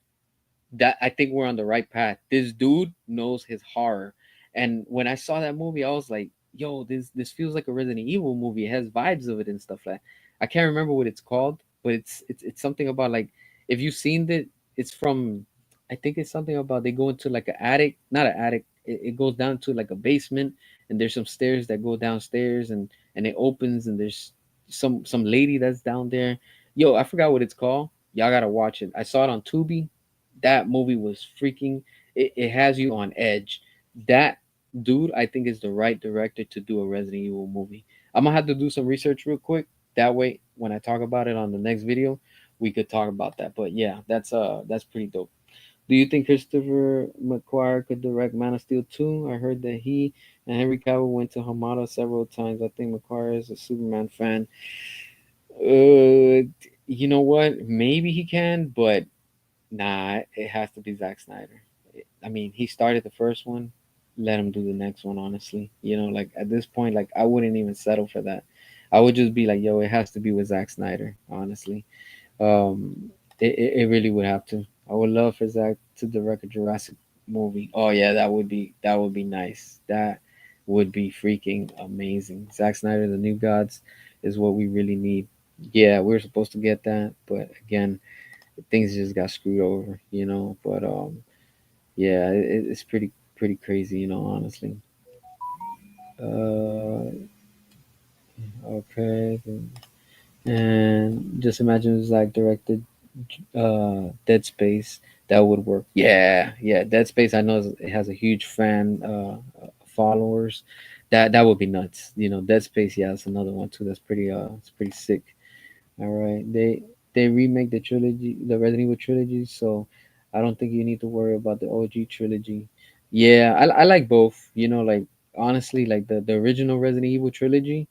that I think we're on the right path. This dude knows his horror. And when I saw that movie, I was like, yo, this feels like a Resident Evil movie. It has vibes of it and stuff like that. I can't remember what it's called, but it's something about like if you've seen it, it's from I think it's something about they go into like an attic, not an attic. It goes down to like a basement and there's some stairs that go downstairs and it opens and there's some lady that's down there. Yo, I forgot what it's called. Y'all gotta watch it. I saw it on Tubi. That movie was freaking it has you on edge. That dude I think is the right director to do a Resident Evil movie. I'm gonna have to do some research real quick. That way when I talk about it on the next video, we could talk about that. But yeah, that's pretty dope. Do you think Christopher McQuarrie could direct Man of Steel 2? I heard that he and Henry Cavill went to Hamada several times. I think McQuarrie is a Superman fan. You know what? Maybe he can, but nah, it has to be Zack Snyder. I mean, he started the first one. Let him do the next one, honestly. You know, like at this point, like I wouldn't even settle for that. I would just be like, yo, it has to be with Zack Snyder, honestly. Um, it really would have to. I would love for Zack to direct a Jurassic. movie. Oh yeah, that would be nice. That would be freaking amazing. Zack Snyder, The New Gods, is what we really need. Yeah, we are supposed to get that, but again, things just got screwed over, But yeah, it's pretty crazy, honestly. Uh, okay, and just imagine it's like directed Dead Space. That would work. Yeah, yeah. Dead Space. I know it has a huge fan followers. That would be nuts. Dead Space. Yeah, that's another one too. It's pretty sick. All right. They remake the trilogy, the Resident Evil trilogy. So I don't think you need to worry about the OG trilogy. Yeah, I like both. Like honestly, like the original Resident Evil trilogy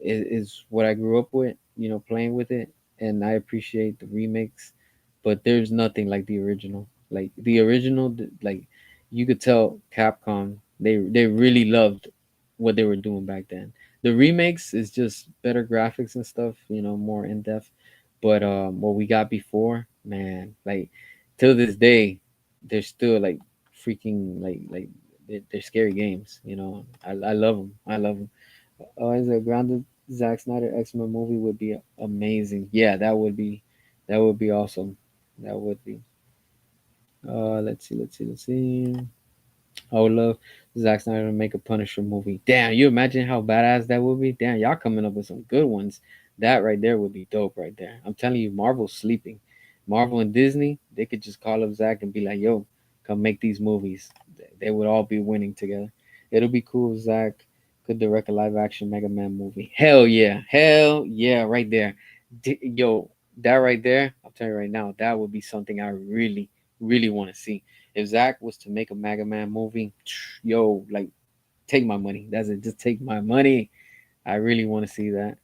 is what I grew up with, playing with it, and I appreciate the remakes, but there's nothing like the original. Like the original, like you could tell Capcom they really loved what they were doing back then. The remakes is just better graphics and stuff, more in depth. But what we got before, man, like till this day, they're still like freaking like they're scary games. I love them. I love them. As a grounded Zack Snyder X-Men movie would be amazing. Yeah, that would be awesome. That would be. Let's see. I would love Zack Snyder to make a Punisher movie. Damn, you imagine how badass that would be? Damn, y'all coming up with some good ones. That right there would be dope right there. I'm telling you, Marvel's sleeping. Marvel and Disney, they could just call up Zack and be like, yo, come make these movies. They would all be winning together. It'll be cool if Zack could direct a live action Mega Man movie. Hell yeah. Hell yeah, right there. Yo, that right there, I'll tell you right now, that would be something I really, really want to see. If Zach was to make a Mega Man movie, yo, like take my money. That's it. Just take my money. I really want to see that.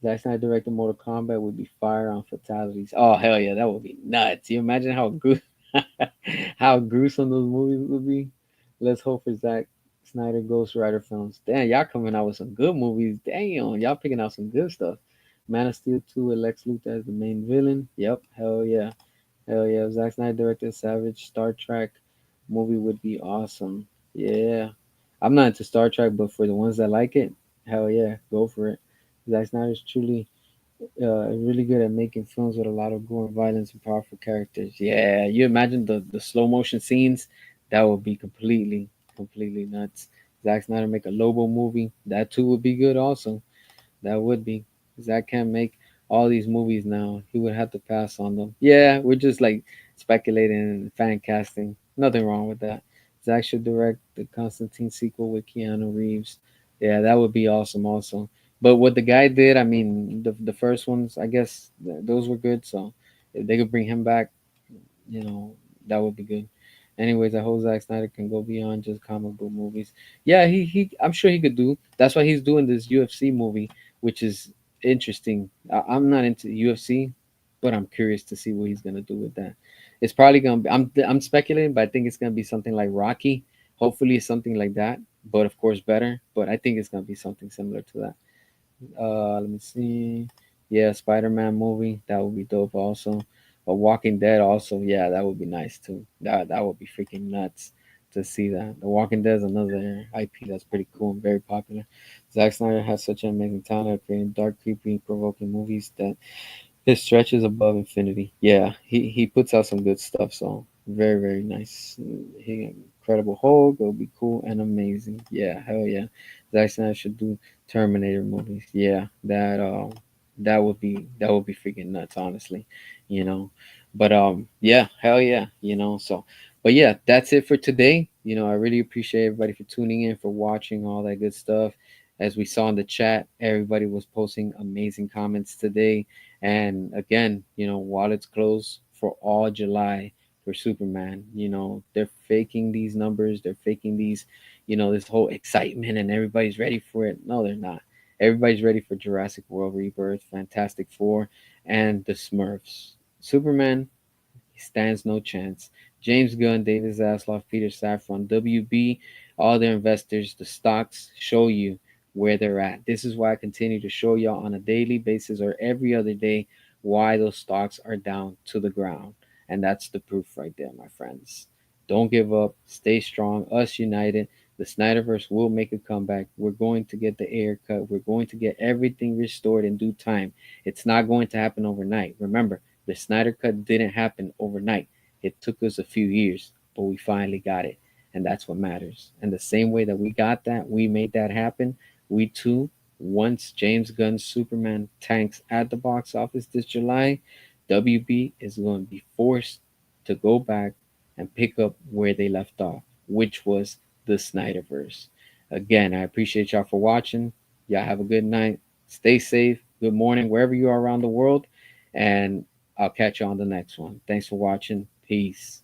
Zack Snyder directed Mortal Kombat would be fire on fatalities. Oh hell yeah, that would be nuts. You imagine how how gruesome those movies would be. Let's hope for Zack Snyder Ghost Rider films. Damn, y'all coming out with some good movies. Damn, y'all picking out some good stuff. Man of Steel 2 with Lex Luthor as the main villain. Yep, hell yeah. Hell yeah, if Zack Snyder directed Savage Star Trek movie would be awesome. Yeah. I'm not into Star Trek, but for the ones that like it, hell yeah, go for it. Zack Snyder is truly really good at making films with a lot of gore and violence and powerful characters. Yeah, you imagine the slow motion scenes, that would be completely nuts. Zack Snyder make a Lobo movie, that too would be good also. That would be. Zach can't make all these movies now. He would have to pass on them. Yeah, we're just like speculating and fan casting. Nothing wrong with that. Zach should direct the Constantine sequel with Keanu Reeves. Yeah, that would be awesome also. But what the guy did, I mean, the first ones, I guess those were good. So if they could bring him back, you know, that would be good. Anyways, I hope Zack Snyder can go beyond just comic book movies. Yeah, I'm sure he could do. That's why he's doing this UFC movie, which is interesting. I'm not into UFC, but I'm curious to see what he's gonna do with that. It's probably gonna be. I'm speculating, but I think it's gonna be something like Rocky. Hopefully, it's something like that, but of course better. But I think it's gonna be something similar to that. Let me see. Yeah, Spider-Man movie that would be dope. Also, a Walking Dead. Also, yeah, that would be nice too. That would be freaking nuts to see that. The Walking Dead is another IP that's pretty cool and very popular. Zack Snyder has such an amazing talent at creating dark, creepy, provoking movies that his stretches above infinity. Yeah, he puts out some good stuff. So very nice. He Incredible Hulk. It'll be cool and amazing. Yeah, hell yeah. Zack Snyder should do Terminator movies. Yeah, that would be freaking nuts. Honestly, you know. But yeah, hell yeah. So, but yeah, that's it for today. I really appreciate everybody for tuning in, for watching all that good stuff. As we saw in the chat, everybody was posting amazing comments today. And again, while it's closed for all July for Superman, they're faking these numbers, they're faking this whole excitement, and everybody's ready for it. No, they're not. Everybody's ready for Jurassic World Rebirth, Fantastic Four, and the Smurfs. Superman, he stands no chance. James Gunn, David Zaslav, Peter Safran, WB, all their investors, the stocks show you where they're at. This is why I continue to show y'all on a daily basis or every other day why those stocks are down to the ground. And that's the proof right there, my friends. Don't give up. Stay strong. Us united. The Snyderverse will make a comeback. We're going to get the air cut. We're going to get everything restored in due time. It's not going to happen overnight. Remember, the Snyder cut didn't happen overnight. It took us a few years, but we finally got it. And that's what matters. And the same way that we got that, we made that happen, we too, once James Gunn's Superman tanks at the box office this July, WB is going to be forced to go back and pick up where they left off, which was the Snyderverse. Again, I appreciate y'all for watching. Y'all have a good night. Stay safe. Good morning, wherever you are around the world. And I'll catch you on the next one. Thanks for watching. Peace.